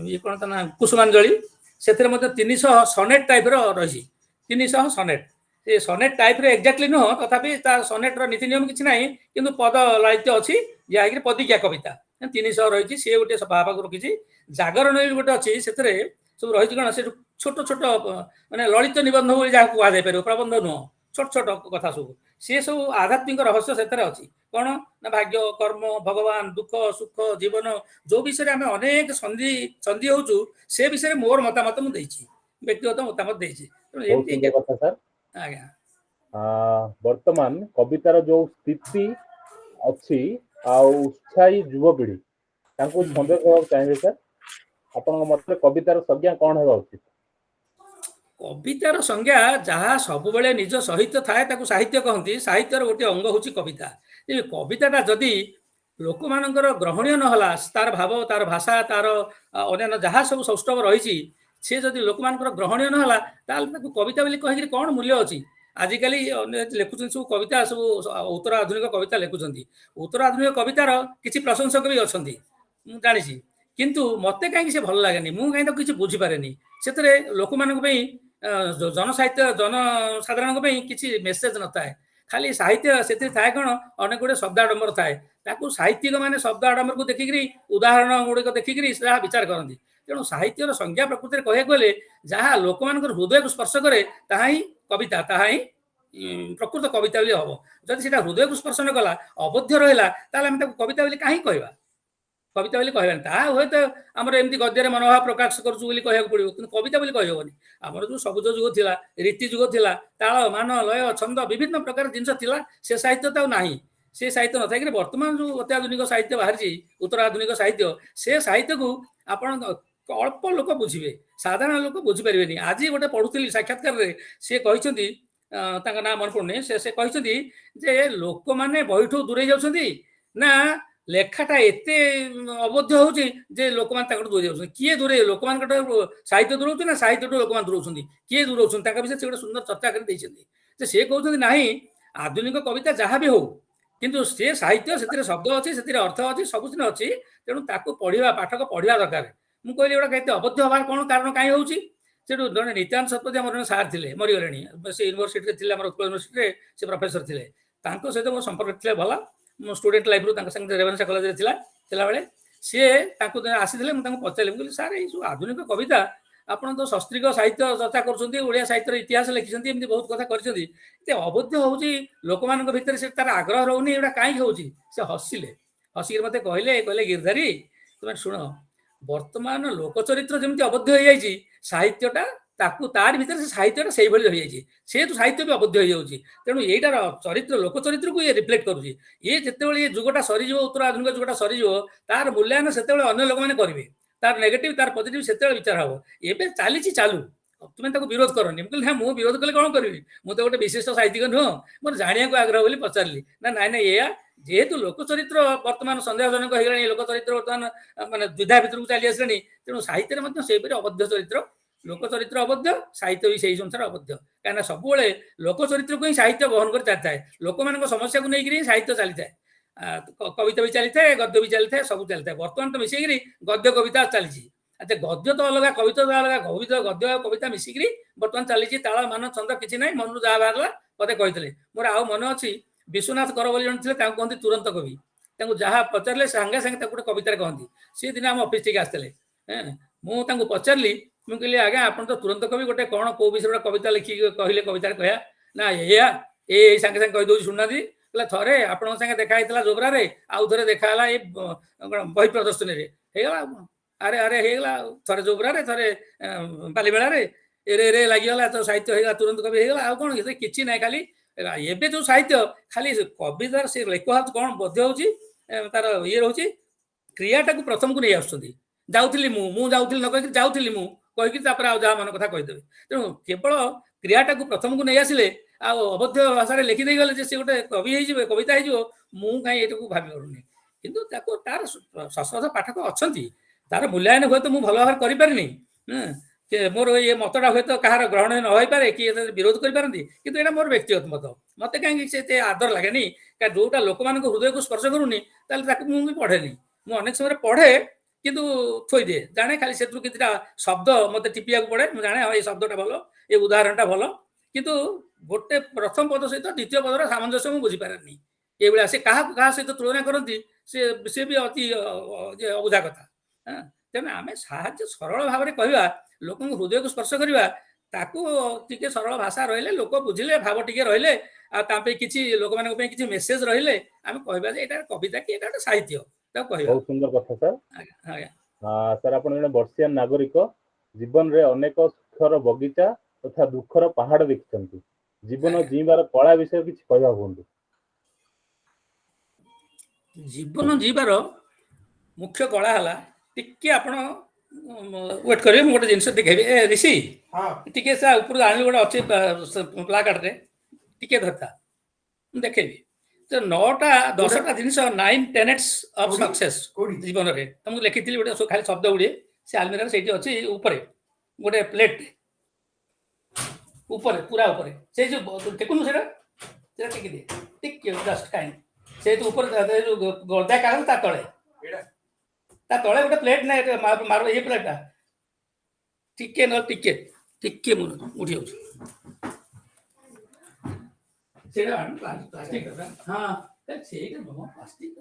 S2: ଇଏ କଣ ତା ନା, କୁସୁମାଞ୍ଜଳି। ସେଥିରେ ମଧ୍ୟ 300 ସନେଟ ଟାଇପର ରହିଛି, 300 ସନେଟ। ସେ ସନେଟ ଟାଇପର ଏକ୍ଜାକ୍ଟଲି ନୁହଁ, ତଥାପି ତା ସନେଟର ନୀତି ନିୟମ କିଛି ନାହିଁ, କିନ୍ତୁ ପଦ ଲାଳିତ୍ୟ ଅଛି, ଯାହାକି ପଦିକିଆ କବିତା। 300 रही सी गोटे पाक रखी जागरण गोटे अच्छी से सब रही कौन से छोट छोट माने ललित निबंध जहाँ कहुपर प्रबंध नुह छोट छोट कथा सब सी सब आध्यात्मिक रहस्य से अच्छी कौन ना भाग्य कर्म भगवान दुख सुख जीवन जो विषय आम अनेक संधि संधि होचु से विषय मोर मतामत मुझे व्यक्तिगत मतामत
S1: बहुत सुंदर कथा सर।
S2: आज्ञा
S1: वर्तमान कवितार जो स्थिति अच्छी उत्साही युवपीढ़ी संदेश देवा चाहिए सर आपण मत कवितार संज्ञा कौन है उचित?
S2: कवितार संज्ञा जहाँ सब निज सहित थाए साहित्य कहती साहित्यर गोटे अंग हूँ कविता कविताटा जदि लोक मानकर ग्रहणीय नहला तार भाव तार भाषा तार अन्य जहाँ सब सौष्ठव रही सी जदि लोक मानकर ग्रहणीय नहला ताल कविता बोली कहीकि कौन मूल्य अच्छी आजिकल लिखुं सब कविता सब उत्तर आधुनिक कविता लिखुं उत्तर आधुनिक कवितार किसी प्रशंसक भी अच्छा जानी किंतु मत कहीं भल लगे मुझे कहीं किसी बुझीपारे से लोक मान जनसाहित्य जनसाधारण किसी मेसेज न थाए खाली साहित्य से थाए कौन अनेक गुड़े शब्द आडंबर थाए साहित्यिक मैंने शब्द आडंबर को देखिक उदाहरण गुड़िक देखिक विचार करती तेणु साहित्यर संज्ञा प्रकृति कह गले जहाँ लोक मान हृदय को स्पर्श करे ताहा ही कविता ताहा ही प्रकृत कविता हम जब से हृदय को स्पर्श न कला अबद्ध रहा कविता बोली कहीं कहवा कविता बोली कहबानी ता हे तो आमर एमती गद्य मनोभाव प्रकाश करूँ कह पड़ो कि कविता बोली कहबनी आमर जो सबुज जुग था रीति जुग था ताल मान लय छंद विभिन्न प्रकार जिनस था से साहित्य तो ना से साहित्य न था बर्तमान जो अत्याधुनिक साहित्य बाहरी उत्तर आधुनिक साहित्य से साहित्य को आपण अल्प लोक बुझे साधारण लोक बुझीपारे आज गोटे पढ़ुली साक्षात्कार सी कहते ना मन पड़े से कहते जे लोक मैंने बहीठू दूरे जाती ना लेखाटा एत अबद्ध होजे लोक मैंने दूरे जाऊँ किए दूरे लोक मान साहित्य दूर ना साहित्य लोक मैंने दूर किए दूर विषय से गोटे सुंदर चर्चा कर सी कहते ना आधुनिक कविता जहाँ भी हो किंतु से साहित्य से शब्द अच्छी से अर्थ अच्छी सबुदिन अच्छी तेणु ताको पढ़ा पाठक पढ़ा दरकार मुझे कहली गोटा कहते अबद्ध हबार कौन कारण कहीं होची सेठू जड़े नित्यानंद शतपथी आम जन सार थे मरीगले से यूनिवर्सिटी उत्कल यूनिवर्सिटी से प्रोफेसर थे सहित मो संपर्क थे भला मो स्टूडेंट लाइफ रू रेवेन्सा कॉलेज बेले सी आसी मुझे पचारि सार ये आधुनिक कविता आपड़ तो शस्त्रीय साहित्य चर्चा कर साहित्य इतिहास लिखिं एमती बहुत कथा कर अबद्ध हूँ लोक मान भर से तार आग्रह रोनी एटा कहीं हो हसिले हसिक मत कहले गिरधारी तुम्हें शुण वर्तमान लोकचरित्र जमी अबद्ध हो जाए साहित्यटा तार भीतर से साहित्यटा से रही जाए से तो साहित्य भी अबद्ध हो जाऊँगी तेणु यहीटार चरित्र लोकचरित्र को ये रिफ्लेक्ट करुँची ये जिते ये जुगटा सरीज उत्तर आधुनिक जुगटा सरीज तार मूल्यांकन से अन्य लोक मैंने करेंगे तार नेगेटिव तार पॉजिटिव से विचार हम एवं चली चालू तुम्हें विरोध करनी मुझे मुझे विरोध कले कौन करी मुझे गोटे विशिष्ट साहित्यिक नुह मोर जाना को आग्रह बोली पचारि ना नाई ना या जेहेतु लोकचरित्र बर्तमान सन्देहजनक हो गला लोकचरित्र बर्तमान मानते द्विधा भितर को चली आसलानी तेणु साहित्य से अबद्ध चरित्र लोकचरित्र अबद्ध साहित्य भी सही संसार अबद्ध कहीं सब लोकचरित्र को ही साहित्य बहन कर चलता है लोक मान समस्या को लेकर साहित्य चली था कविता भी चली था गद्य भी चली था सब चलता है बर्तमान तो मिसेक गद्य कविता चली अच्छा गद्य तो अलग कविता तो अलग कविता गद्य कविता मिसिक बर्तमान चली ताल मान छंद किसी ना मन जहाँ बाहर मत कहते मोर आउ मन अच्छी विश्वनाथ कर बोली जन थे कहते तुरंत कवि जहाँ पचारे सांगे सांगे गोटे कवितार कहती सी दिन आम अफिस टी आसते मुझे पचारि मुझे कहली आज्ञा आप तो तुरंत कवि गोटे कौन कौ विषय कविता लिखिक कहले कविता कह ना या ये सांगे सांगे कहीदे शुणुना कहला थे आप देखा जोबरा आउ थे देखा बही प्रदर्शनी होगा अरे अरे होगा थे जोबरा थे बालीमेला एरे एरे लगिगला तो साहित्य होगा तुरंत कवि होगा आउ कौन कि ना खाली एवं जो साहित्य खाली कवितार से लेख हाथ कौन बध्य होची तार ये रोचे क्रियाटा को प्रथम को नहीं आसुँच जाऊली मुझे न कह जाऊली मुझे जहाँ मन कथा कहीदेवे तेणु केवल क्रियाटा को प्रथम को नहीं आसिले अबद्ध भाषा लिखिदे गले सी गोटे कवि हो कविता हो कहीं ये भावी पारूनी कितु तार शस्त्रध पाठक अच्छा तार मूल्यांकन हुए तो मुझे भल भाव करें मोर ये मतटा हे तो कहार ग्रहण न हो पारे कि विरोध करपारती किंतु एटा मोर व्यक्तिगत मत मत कहीं से आदर लगे जोटा लोक मान हृदय को स्पर्श करूनी मुझे पढ़ेनी मुझे अनेक समय पढ़े किंतु थोई दिए जाने खाली से कितना शब्द मत टिपिया पड़े मुझे जाने ये शब्दटा भल ये उदाहरणटा भल किंतु गोटे प्रथम पद सहित द्वितीय पदर सामंजस्य मुझे बुझीपारे ये से क्या सहित तुलना करती सी भी अति अबुझा कथा तेणु आम साहाଯ୍य सरल भाव में कहवा लोक हृदय को स्पर्श करवा ताकू टिके सरल भाषा रहिले लोक बुझिले भाव टिके रहिले किसी लोक मान किसी मेसेज रहिले आम कहवा जे एटा कविता कि एटा साहित्य ताकू कहवा
S1: बहुत सुंदर कथा सर।
S2: आज्ञा
S1: सर आपण जने वर्षियान नागरिक जीवन रे अनेक सुखर बगीचा तथा दुखर पहाड़ देखिछंती जीवन
S2: आज्ञा।
S1: जीवार कला विषय किछि कहवा हुंदु।
S2: जीवन जीवार मुख्य कला है टिके आपण वेट करेंगे मुझे गोटे जिनस देखेबी ए ऋषि टिके सा ऊपर आनी गोटे अच्छे प्लाकार्ड रे टिके धरता देखेबी तो 9टा 10टा जिनस 9 10 ऑफ सक्सेस जीवन रे तुमको लिखी गोटे खाली शब्द गुड़े से आलमीरा से अच्छी ऊपर गोटे प्लेट ऊपर पूरा ऊपर से जो टेकुनु से टिके दे टिके जस्ट काइंड से तो ऊपर जो गर्दा कागज ता तले गोटे प्लेट ना मार ये प्लेटा टिके न टिके टिके मुन उठी हो सेरा प्लास्टिक हां से मामा प्लास्टिक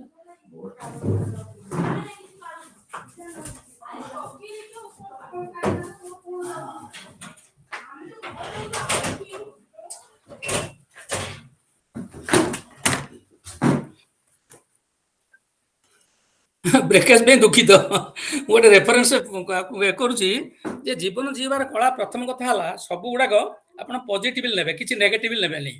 S2: ब्रेकेज में दुखित गोटे रेफरेन्स करुच्ची जीवन जीवार कला प्रथम कथा है सब गुड़ाक आप पॉजिटिव ने किसी नेगेटिव ने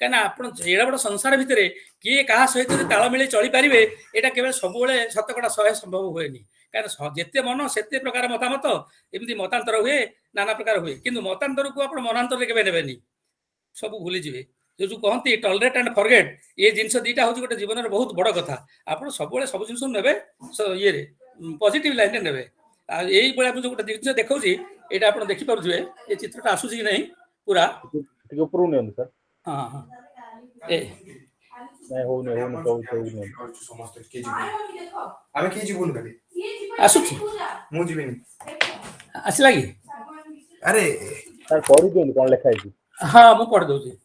S2: कहीं आप बड़ संसार भितर किए क्या सहित तालमेल चली पारे यहाँ केवल सब शतकड़ा 100 संभव हुए कहीं जिते मन से प्रकार मतामत एमती मतांतर हुए नाना प्रकार हुए कि मतांतर को आप मनांतर के ने सब भूलीजे जो कहती टलरेट एंड फरगेट ये जिनस दीटा हूँ गोटे जीवन बहुत बड़ कथा आप सब सब जिन ने ये पॉजिटिव लाइन में ने यही भाया जो गोटे जिन देखा यहाँ आप देखिपे ये चित्रटा आसूस कि नहीं पूरा
S1: सर
S2: हाँ हाँ आसला कि
S3: अरे
S1: सर पढ़ी दियंतु कोन लिखा है
S2: हाँ मु पढ़ दउची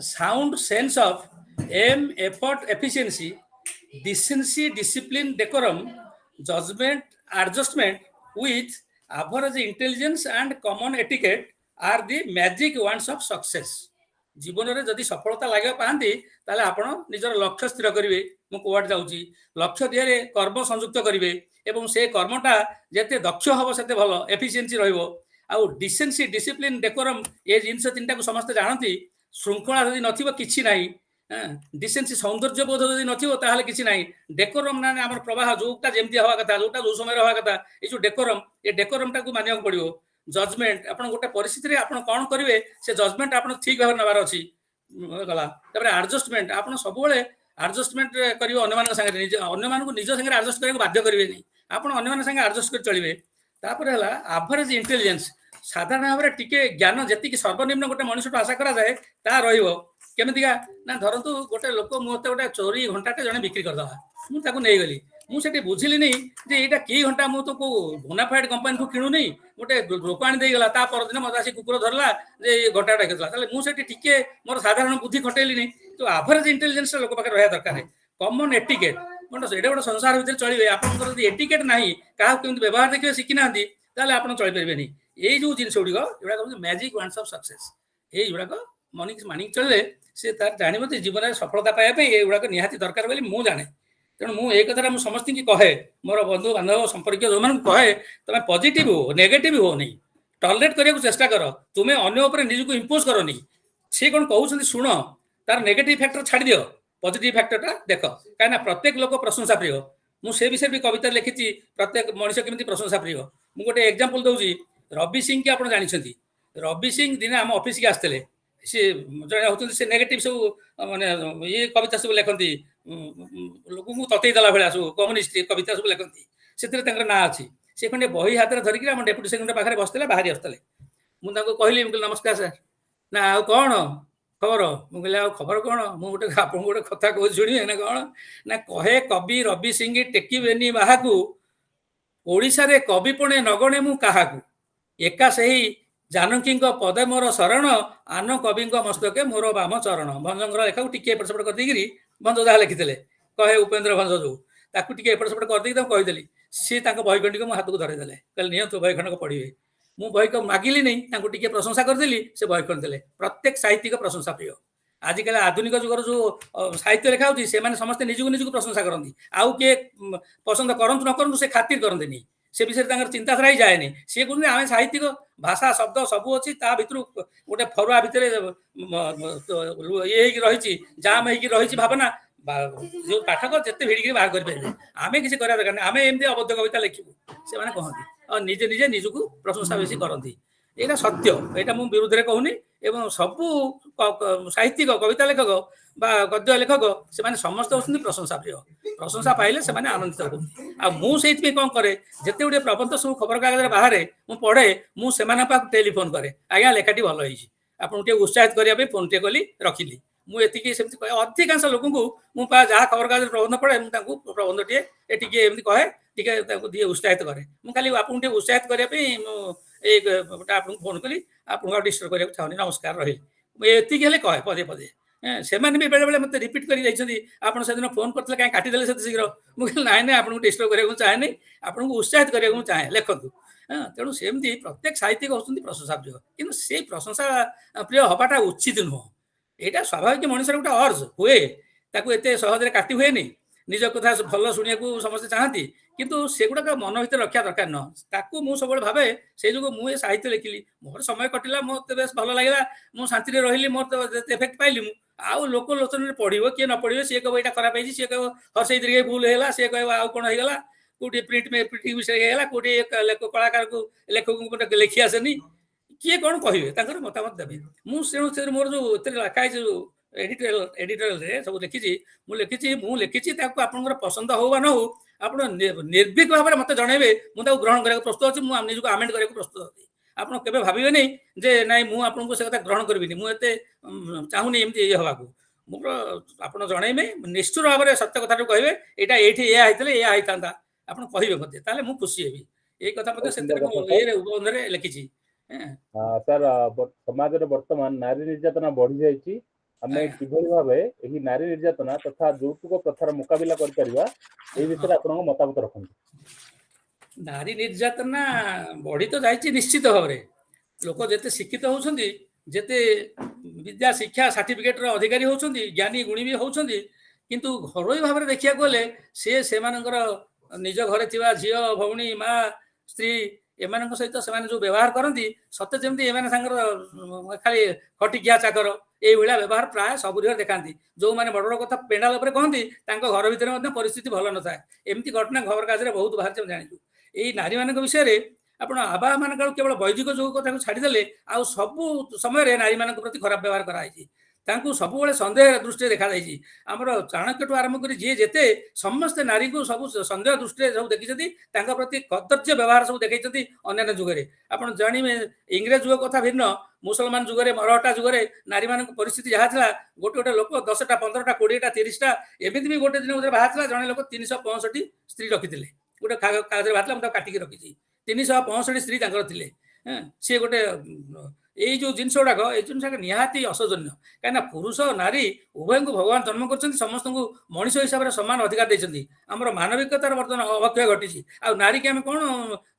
S2: sound sense of aim effort efficiency decency discipline decorum judgement adjustment with average intelligence and common etiquette are the magic wands of success जीवन में जदि सफलता लगे पाती ताले आपण निजर लक्ष्य स्थिर करेंगे मुझे जाऊँगी लक्ष्य दिहरे कर्म संयुक्त करेंगे एवं से कर्मटा जिते दक्ष हम से भल एफिशिएंसी रहिबो आउ डिसेंसी डिसिप्लिन डेकोरम ये जिनस 3टा को समस्त जानती श्रृंखला जदि नथिबो किछि नाही डिसेंसी सौंदर्य बोध जदि नथिबो ताहले किछि नाही डेकोरम ना हमर प्रवाह जोटा जेमती हवा कथा जोटा जो समय हवा कथा ये जो डेकोरम ये डेकोरम टा को मानिया पड़िबो जजमेंट आपण गोटे परिस्थिति रे आपण कोन करिवे से जजमेंट आपण ठीक भाव नबार अछि गला तबरे एडजस्टमेंट आपण सब बेले एडजस्टमेंट करिवे अन्य मान संगे अन्य मान को निज संगे एडजस्ट करके बाध्य करिवे नहीं आपण अन्य मान संगे एडजस्ट कर चलिवे तापर हला एवरेज इंटेलिजेंस साधारण भाव में टिके ज्ञान जी सर्वनिम्न गोटे मनुष्य आशा करा जाए ता रहिबो केमितिका ना धरतु गोटे लोक मते गोटे चोरी घंटाटे जने बिक्री करदा मुझे नहीं गली मुझे बुझिली नहीं जे एटा की घंटा मु तो को बोनाफाइड कंपनी को किणु नहीं गोटे लोक आनी देगला ता परदिन मत आसी कुकुर धरला जे घंटाटा केतला ताले मुझे टिके मोर साधारण बुद्धि खटेली नहीं तो एवरेज इंटेलिजेंस लोक पाखे रहा दरकार कॉमन एटिकेट मतलब एटा गोटे संसार भीतर चलिए आपन एटिकेट नहीं क्या केमती व्यवहार देखिए शिखी ना ताले आप चली पारे नहीं ये जो जिन गुड़ाक मैजिक वंस ऑफ सक्सेस ये गुड़ाक मानिक चलिए से तार जानव जीवन में सफलता पाइबा ये गुड़ाक निहाती दरकार बोली मुझे जाने तेणु मुझे कथा मुझे समस्त की कहे मोर बंधु बांधव संपर्क जो मैंने कहे तुम पॉजिटिव हो नेगेटिव हो नहीं टॉलरेट करने को चेष्टा कर तुम्हें अन्य उपर निजक इम्पोज करनी सी कौन कहते शुण तार नेगेटिव फैक्टर छाड़ दियो पॉजिटिव फैक्टरटा देख कहीं प्रत्येक लोक प्रशंसा प्रिय मुझे विषय भी कविता लिखी प्रत्येक मनुष्य केमी प्रशंसा प्रिय मुझे गोटे एग्जांपल दूसरी रवि सिंह की आप जानते रवि सिंह दिने आम ऑफिस की आसते सी जड़े होती से नेगेटिव सब माने ये कविता सब लिखती लोक ततई देला भाया सब कम्युनिस्ट कविता सब लिखती से ना अच्छी से खंडे बही हाथ में धरिकी आम डेपुटी सेक्रेटरी पाखे बसते बाहरी आसते मुझे कहली नमस्कार सर ना आ कौन खबर मुझे खबर कौन मुझे गोटे कथा कह शुणिए ना कौन ना कहे कवि रवि सिंह टेकिबेनी बाहाकू ओडिशा रे कवि पणे नगणे मु काहाकू एका सही जानकीଙ୍କ ପଦେ ମୋର ଶରଣ ଆନ କବିଙ୍କ ମସ୍ତକେ ମୋର ବାମ ଚରଣ। ଭଞ୍ଜଙ୍କର ଲେଖାକୁ ଟିକେ ଏପଟ ସେପଟ କରିଦେଇକିରି ଭଞ୍ଜ ଯାହା ଲେଖିଥିଲେ କହେ ଉପେନ୍ଦ୍ର ଭଞ୍ଜ ଯୋଉ ତାକୁ ଟିକେ ଏପଟ ସେପଟ କରିଦେଇକି ତାଙ୍କୁ କହିଦେଲି। ସିଏ ତାଙ୍କ ବହି ଖଣ୍ଡିକ ମୋ ହାତକୁ ଧରେଇଦେଲେ, କହିଲେ ନିଅନ୍ତୁ ବହି ଖଣ୍ଡକ ପଢିବେ। ମୁଁ ବହି ମାଗିଲି ନାହିଁ, ତାଙ୍କୁ ଟିକେ ପ୍ରଶଂସା କରିଦେଲି, ସେ ବହି ଖଣ୍ଡ ଦେଲେ। ପ୍ରତ୍ୟେକ ସାହିତ୍ୟିକ ପ୍ରଶଂସା ପ୍ରିୟ। ଆଜିକାଲି ଆଧୁନିକ ଯୁଗର ଯୋଉ ସାହିତ୍ୟ ଲେଖା ହଉଛି ସେମାନେ ସମସ୍ତେ ନିଜକୁ ନିଜକୁ ପ୍ରଶଂସା କରନ୍ତି। ଆଉ କିଏ ପସନ୍ଦ କରନ୍ତୁ ନ କରନ୍ତୁ ସେ ଖାତିର କରନ୍ତିନି, ସେ ବିଷୟରେ ତାଙ୍କର ଚିନ୍ତାଧାରା ହିଁ ଯାଏନି। ସିଏ କହୁଛନ୍ତି ଆମେ ସାହିତ୍ୟିକ, ଭାଷା ଶବ୍ଦ ସବୁ ଅଛି, ତା ଭିତରୁ ଗୋଟେ ଫରୁଆ ଭିତରେ ଇଏ ହେଇକି ରହିଛି, ଜାମ୍ ହେଇକି ରହିଛି ଭାବନା। ଯୋଉ ପାଠକ ଯେତେ ଭିଡ଼ିକି ବାହାର କରିପାରିବେ, ଆମେ କିଛି କରିବା ଦରକାର ନାହିଁ, ଆମେ ଏମିତି ଅବଦ୍ଧ କବିତା ଲେଖିବୁ ସେମାନେ କହନ୍ତି। ଆଉ ନିଜେ ନିଜେ ନିଜକୁ ପ୍ରଶଂସା ବେଶୀ କରନ୍ତି। ଏଇଟା ସତ୍ୟ, ଏଇଟା ମୁଁ ବିରୁଦ୍ଧରେ କହୁନି। ଏବଂ ସବୁ ସାହିତ୍ୟିକ, କବିତା ଲେଖକ ବା ଗଦ୍ୟ ଲେଖକ ସେମାନେ ସମସ୍ତେ ହଉଛନ୍ତି ପ୍ରଶଂସା ପ୍ରିୟ। ପ୍ରଶଂସା ପାଇଲେ ସେମାନେ ଆନନ୍ଦିତ ହୁଅନ୍ତି। ଆଉ ମୁଁ ସେଇଥିପାଇଁ କ'ଣ କରେ, ଯେତେ ଗୁଡ଼ିଏ ପ୍ରବନ୍ଧ ସବୁ ଖବରକାଗଜରେ ବାହାରେ ମୁଁ ପଢ଼େ, ମୁଁ ସେମାନଙ୍କ ପାଖକୁ ଟେଲିଫୋନ କରେ, ଆଜ୍ଞା ଲେଖାଟି ଭଲ ହେଇଛି, ଆପଣଙ୍କୁ ଟିକେ ଉତ୍ସାହିତ କରିବା ପାଇଁ ଫୋନ ଟିକେ କଲି, ରଖିଲି। ମୁଁ ଏତିକି ସେମିତି କହେ। ଅଧିକାଂଶ ଲୋକଙ୍କୁ ମୁଁ ଯାହା ଖବରକାଗଜରେ ପ୍ରବନ୍ଧ ପଢ଼େ, ମୁଁ ତାଙ୍କୁ ପ୍ରବନ୍ଧଟିଏ ଟିକେ ଏମିତି କହେ, ଟିକେ ତାଙ୍କୁ ଟିକେ ଉତ୍ସାହିତ କରେ। ମୁଁ ଖାଲି ଆପଣଙ୍କୁ ଟିକେ ଉତ୍ସାହିତ କରିବା ପାଇଁ ମୁଁ ଏଇ ଆପଣଙ୍କୁ ଫୋନ କଲି, ଆପଣଙ୍କୁ ଆଉ ଡିଷ୍ଟର୍ବ କରିବାକୁ ଚାହୁଁନି, ନମସ୍କାର, ରହିଲି। ମୁଁ ଏତିକି ହେଲେ କହେ ପଦେ ପଦେ। ସେମାନେ ବି ବେଳେବେଳେ ମୋତେ ରିପିଟ୍ କରି ଯାଇଛନ୍ତି, ଆପଣ ସେଦିନ ଫୋନ କରିଥିଲେ କାହିଁ କାଟିଦେଲେ ସେତେ ଶୀଘ୍ର। ମୁଁ କହିଲି ନାଇଁ ନାଇଁ, ଆପଣଙ୍କୁ ଡିଷ୍ଟର୍ବ କରିବାକୁ ଚାହେଁନି, ଆପଣଙ୍କୁ ଉତ୍ସାହିତ କରିବାକୁ ମୁଁ ଚାହେଁ, ଲେଖନ୍ତୁ। ତେଣୁ ସେମିତି ପ୍ରତ୍ୟେକ ସାହିତ୍ୟିକ ହେଉଛନ୍ତି ପ୍ରଶଂସା ପ୍ରିୟ, କିନ୍ତୁ ସେଇ ପ୍ରଶଂସା ପ୍ରିୟ ହବାଟା ଉଚିତ ନୁହଁ। ଏଇଟା ସ୍ୱାଭାବିକ ମଣିଷର ଗୋଟେ ଅର୍ଜ ହୁଏ, ତାକୁ ଏତେ ସହଜରେ କାଟି ହୁଏନି। ନିଜ କଥା ଭଲ ଶୁଣିବାକୁ ସମସ୍ତେ ଚାହାନ୍ତି, କିନ୍ତୁ ସେଗୁଡ଼ାକ ମନ ଭିତରେ ରଖିବା ଦରକାର ନୁହଁ। ତାକୁ ମୁଁ ସବୁବେଳେ ଭାବେ, ସେଇ ଯୋଗୁଁ ମୁଁ ଏ ସାହିତ୍ୟ ଲେଖିଲି, ମୋର ସମୟ କଟିଲା, ମୋତେ ବେଶ ଭଲ ଲାଗିଲା, ମୁଁ ଶାନ୍ତିରେ ରହିଲି, ମୋର ତ ଏଫେକ୍ଟ ପାଇଲି ମୁଁ। ଆଉ ଲୋକ ଲୋଚନରେ ପଢିବ କିଏ ନ ପଢିବ, ସିଏ କହିବ ଏଇଟା ଖରାପ ହେଇଛି, ସିଏ କହିବ ହର୍ଷେଇ ଦୀର୍ଘଇ ଭୁଲ ହେଇଗଲା, ସିଏ କହିବ ଆଉ କ'ଣ ହେଇଗଲା, କୋଉଠି ପ୍ରିଣ୍ଟିଂ ମିଷ୍ଟେକ୍ ହେଇଗଲା, କୋଉଠି କଳାକାରକୁ ଲେଖକଙ୍କୁ ଲେଖି ଆସେନି, କିଏ କ'ଣ କହିବେ, ତାଙ୍କର ମତାମତ ଦେବେ। ମୁଁ ମୋର ଯୋଉ ଏଥିରେ ଲେଖା ହେଇଛି, ଯୋଉ ଏଡିଟୋରିଆଲରେ ସବୁ ଲେଖିଛି, ମୁଁ ଲେଖିଛି ତାକୁ ଆପଣଙ୍କର ପସନ୍ଦ ହଉ ବା ନ ହଉ, ଆପଣ ନିର୍ଭୀକ ଭାବରେ ମୋତେ ଜଣେଇବେ, ମୁଁ ତାକୁ ଗ୍ରହଣ କରିବାକୁ ପ୍ରସ୍ତୁତ ଅଛି, ମୁଁ ନିଜକୁ ଆମେଣ୍ଡ କରିବାକୁ ପ୍ରସ୍ତୁତ ଅଛି। ଆପଣ କେବେ ଭାବିବେନି ଯେ ନାଇଁ ମୁଁ ଆପଣଙ୍କୁ ସେ କଥା ଗ୍ରହଣ କରିବିନି, ମୁଁ ଏତେ ଚାହୁଁନି ଏମିତି ଇଏ ହେବାକୁ। ମୋର ଆପଣ ଜଣେଇବେ, ନିଷ୍ଠୁର ଭାବରେ ସତ୍ୟ କଥାଟା କହିବେ, ଏଇଟା ଏଇଠି ଏଇଆ ହେଇଥିଲେ ଏଇଆ ହେଇଥାନ୍ତା, ଆପଣ କହିବେ ମୋତେ, ତାହେଲେ ମୁଁ ଖୁସି ହେବି। ଏଇ କଥା ମଧ୍ୟ
S1: ବହୁତ
S2: ସେଥିରେ
S1: ସୁନ୍ଦର
S2: ମୁଁ
S1: କଥା ସାର୍।
S2: ଇଏରେ ଉପବନ୍ଧରେ ଲେଖିଛି।
S1: ସାର୍, ସମାଜରେ ବର୍ତ୍ତମାନ ନାରୀ ନିର୍ଯାତନା ବଢି ଯାଇଛି। ଆମେ
S2: ଆଜ୍ଞା,
S1: କିଭଳି ଭାବେ ଏହି ନାରୀ ନିର୍ଯାତନା ତଥା ଯୌତୁକ ପ୍ରଥାର ମୁକାବିଲା କରିପାରିବା, এই
S2: ହଁ।
S1: ବିଷୟରେ ଆପଣଙ୍କ ମତାମତ ରଖନ୍ତୁ।
S2: ନାରୀ ନିର୍ଯାତନା ବଢି ତ ଯାଇଛି ନିଶ୍ଚିତ ଭାବରେ। ଲୋକ ଯେତେ ଶିକ୍ଷିତ ହଉଛନ୍ତି, ଯେତେ ବିଦ୍ୟା ଶିକ୍ଷା ସାର୍ଟିଫିକେଟର ଅଧିକାରୀ ହଉଛନ୍ତି, ଜ୍ଞାନୀ ଗୁଣୀ ବି ହଉଛନ୍ତି, କିନ୍ତୁ ଘରୋଇ ଭାବରେ ଦେଖିବାକୁ ଗଲେ ସେମାନଙ୍କର ନିଜ ଘରେ ଥିବା ଝିଅ, ଭଉଣୀ, ମା, ସ୍ତ୍ରୀ ଏମାନଙ୍କ ସହିତ ସେମାନେ ଯୋଉ ବ୍ୟବହାର କରନ୍ତି, ସତେ ଯେମିତି ଏମାନେ ତାଙ୍କର ଖାଲି ଖଟିକିଆ ଚାକର, ଏଇଭଳିଆ ବ୍ୟବହାର ପ୍ରାୟ ସବୁଥିରେ ଦେଖାନ୍ତି। ଯୋଉମାନେ ବଡ ବଡ କଥା ପେଣ୍ଡାଲ ଉପରେ କହନ୍ତି, ତାଙ୍କ ଘର ଭିତରେ ମଧ୍ୟ ପରିସ୍ଥିତି ଭଲ ନଥାଏ। ଏମିତି ଘଟଣା ଖବରକାଗଜରେ ବହୁତ ବାହାରିଛି, ଆମେ ଜାଣିଛୁ। ଏଇ ନାରୀମାନଙ୍କ ବିଷୟରେ ଆପଣ ଆବାହ ମାନଙ୍କର କେବଳ ବୈଦିକ ଯୁଗ କଥାକୁ ଛାଡ଼ିଦେଲେ ଆଉ ସବୁ ସମୟରେ ନାରୀମାନଙ୍କ ପ୍ରତି ଖରାପ ବ୍ୟବହାର କରାଯାଇଛି। ତାଙ୍କୁ ସବୁବେଳେ ସନ୍ଦେହ ଦୃଷ୍ଟିରେ ଦେଖାଯାଇଛି। ଆମର ଚାଣକ୍ୟଠୁ ଆରମ୍ଭ କରି ଯିଏ ଯେତେ ସମସ୍ତେ ନାରୀଙ୍କୁ ସବୁ ସନ୍ଦେହ ଦୃଷ୍ଟିରେ ସବୁ ଦେଖିଛନ୍ତି, ତାଙ୍କ ପ୍ରତି କଦର୍ଯ୍ୟ ବ୍ୟବହାର ସବୁ ଦେଖାଇଛନ୍ତି ଅନ୍ୟାନ୍ୟ ଯୁଗରେ। ଆପଣ ଜାଣିବେ, ଇଂରେଜ ଯୁଗ କଥା ଭିନ୍ନ, ମୁସଲମାନ ଯୁଗରେ, ମରହଟା ଯୁଗରେ ନାରୀମାନଙ୍କ ପରିସ୍ଥିତି ଯାହା ଥିଲା, ଗୋଟେ ଗୋଟେ ଲୋକ 10ଟା, 15ଟା, 20ଟା, 30ଟା, ଏମିତି ବି ଗୋଟେ ଦିନ ଭିତରେ ବାହାରିଥିଲା, ଜଣେ ଲୋକ 365 ସ୍ତ୍ରୀ ରଖିଥିଲେ। ଗୋଟେ କାଗଜରେ ବାହାରିଲା, ମୁଁ ତାକୁ କାଟିକି ରଖିଛି। 365 ସ୍ତ୍ରୀ ତାଙ୍କର ଥିଲେ। ସିଏ ଗୋଟେ ଏଇ ଯୋଉ ଜିନିଷ ଗୁଡାକ, ଏଇ ଜିନିଷ ନିହାତି ଅସହଜନୀୟ। କାହିଁକିନା ପୁରୁଷ ନାରୀ ଉଭୟଙ୍କୁ ଭଗବାନ ଜନ୍ମ କରିଛନ୍ତି, ସମସ୍ତଙ୍କୁ ମଣିଷ ହିସାବରେ ସମାନ ଅଧିକାର ଦେଇଛନ୍ତି। ଆମର ମାନବିକତାର ବର୍ତ୍ତମାନ ଅବକ୍ଷୟ ଘଟିଛି। ଆଉ ନାରୀକି ଆମେ କ'ଣ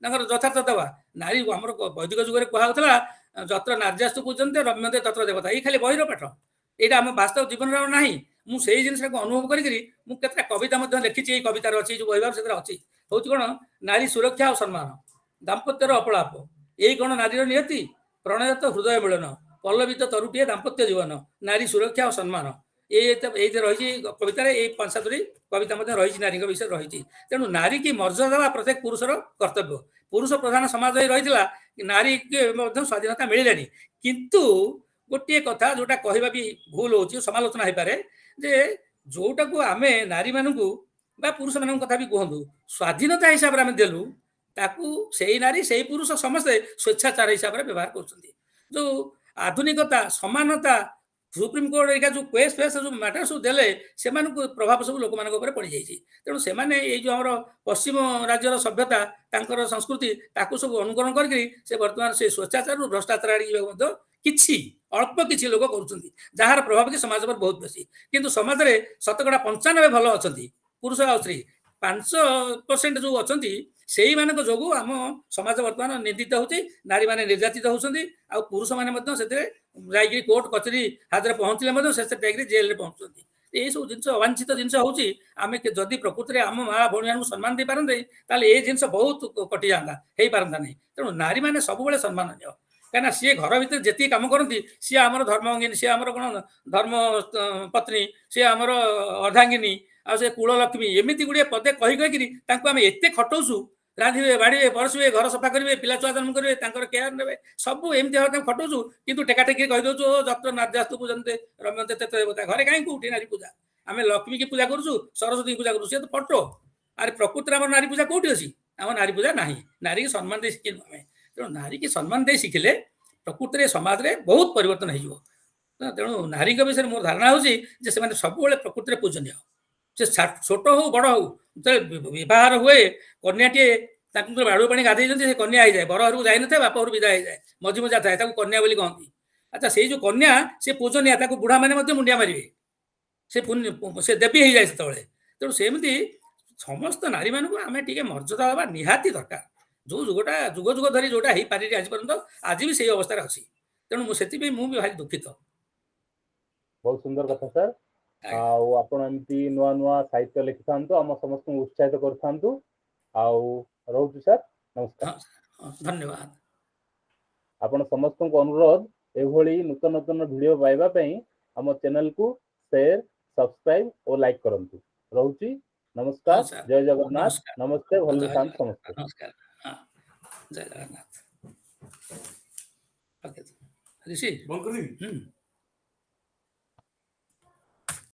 S2: ତାଙ୍କର ଯଥାର୍ଥ ଦେବା? ନାରୀ ଆମର ବୈଦିକ ଯୁଗରେ କୁହାଯାଉଥିଲା, ଯତ୍ର ନାର୍ଯ୍ୟାସ୍ତୁ ପୂଜନ୍ତେ ରମ୍ୟନ୍ତେ ତତ୍ର ଦେବତା। ଏଇ ଖାଲି ବହିର ପାଠ, ଏଇଟା ଆମ ବାସ୍ତବ ଜୀବନରେ ଆଉ ନାହିଁ। ମୁଁ ସେଇ ଜିନିଷଟାକୁ ଅନୁଭବ କରିକିରି ମୁଁ କେତେଟା କବିତା ମଧ୍ୟ ଲେଖିଛି। ଏଇ କବିତାର ଅଛି, ଯୋଉ ବହିବାର ସେଥିରେ ଅଛି, ହଉଛି କ'ଣ, ନାରୀ ସୁରକ୍ଷା ଆଉ ସମ୍ମାନ, ଦାମ୍ପତ୍ୟର ଅପଳାପ, ଏଇ କ'ଣ ନାରୀର ନିୟତି, ପ୍ରଣୟତ ହୃଦୟ ମିଳନ, ପଲ୍ଲବିତ ତରୁଟିଏ ଦାମ୍ପତ୍ୟ ଜୀବନ, ନାରୀ ସୁରକ୍ଷା ଓ ସମ୍ମାନ। ଏଇଥିରେ ରହିଛି କବିତାରେ, ଏଇ 5-7ଟି କବିତା ମଧ୍ୟ ରହିଛି ନାରୀଙ୍କ ବିଷୟରେ ରହିଛି। ତେଣୁ ନାରୀ କି ମର୍ଯ୍ୟାଦା ଦେବା ପ୍ରତ୍ୟେକ ପୁରୁଷର କର୍ତ୍ତବ୍ୟ। ପୁରୁଷ ପ୍ରଧାନ ସମାଜ ହେଇ ରହିଥିଲା, ନାରୀକି ମଧ୍ୟ ସ୍ୱାଧୀନତା ମିଳିଲାଣି। କିନ୍ତୁ ଗୋଟିଏ କଥା ଯୋଉଟା କହିବା ବି ଭୁଲ ହଉଛି, ସମାଲୋଚନା ହେଇପାରେ, ଯେ ଯୋଉଟାକୁ ଆମେ ନାରୀମାନଙ୍କୁ ବା ପୁରୁଷମାନଙ୍କ କଥା ବି କୁହନ୍ତୁ ସ୍ୱାଧୀନତା ହିସାବରେ ଆମେ ଦେଲୁ, ତାକୁ ସେଇ ନାରୀ ସେଇ ପୁରୁଷ ସମସ୍ତେ ସ୍ୱେଚ୍ଛାଚାର ହିସାବରେ ବ୍ୟବହାର କରୁଛନ୍ତି। ଯୋଉ ଆଧୁନିକତା, ସମାନତା, सुप्रीमकोर्ट एका जो केस फेस जो मैटर सब देले से प्रभाव सब लोक मान पड़ जाइए तेणु से जो आम पश्चिम राज्यर सभ्यता तांकर संस्कृति ताकू सब अनुकरण करके बर्तमान से स्वच्छाचार भ्रष्टाचार आड़ किछि अल्प किछि लोक कर जार प्रभाव कि समाज पर बहुत बेसी किंतु समाज में शतकड़ा 95 भल अच्छा पुरुष आ स्त्री 5% जो अच्छा से जो आम समाज बर्तमान निंदित होती नारी मैंने निर्यातित होती आ पुरुष मैंने कोर्ट कचेरी हाथ में पहुँचले से जेल पहुँचुंट यही सब जिन अवांछित जिन होमें जदि प्रकृति में आम माँ भाई सम्मान दे पारते ये जिन बहुत कटि जाता हो पारता नहीं तेणु नारी मैंने सब सम्माननीय कहीं सी घर भितर जी कम करती सी आम धर्मंगिनी सी आम कौन धर्म पत्नी सी आम अर्धांगिनी आ से कुललक्ष्मी एमती गुड़े पदे कहीकि आम एत खटाऊँ रांधे बाड़े परसवे घर सफा करेंगे पिला छुआ जन्म करेंगे केयर ने सब एमती भाव खटाऊँ कितु टेकाटेकी कहीदे जत्र नार्यास्तु पूजनते रम्यते तत्र देवता घरे कहीं कौटी नारी पूजा आम लक्ष्मी की पूजा करूँ सरस्वती की पूजा करूँ सी तो फटो अरे प्रकृति आम नारी पूजा कौटी अच्छी आम नारी पूजा ना नारी की सम्मान दे शिखिनु आम तेणु नारी की सम्मान दे शिखिले प्रकृति समाज में बहुत परिवर्तन हो तेणु नारी विषय मोर धारणा हो सब प्रकृति पूजनीय से छोट हो बड़ हो बहार हुए कन्याटे बाड़ू पानी गाधे कन्या हो जाए बर घर जाए ना बाप घर विदा हो जाए मझी मजा थाए कन्या बोली कहती अच्छा से जो कन्या से पूजनीय बुढ़ा मैंने मुंडिया मारे से देवी हो जाए से तेणु सेमती समस्त नारी मानक आम टे मर्यादा हवा निहाती दरकार जो जुगटा जुग जुग धरी जोटा हो पारि आज पर्यंत आज भी से अवस्था अच्छी तेणु मुझे भारी दुखित
S1: बहुत सुंदर कथा सर आपण एमती नुआ नुआ साहित्य लिखि थांतु आम समस्त उत्साहित कर थांतु रोचु सर नमस्कार
S2: धन्यवाद
S1: आपण समस्त को अनुरोध एभली नूतन नूतन वीडियो पाइबा पई आम चैनल को शेयर सब्सक्राइब और लाइक करंतु रोचु नमस्कार जय जगन्नाथ नमस्ते भल शांत समस्त
S2: नमस्कार जय जगन्नाथ ऋषि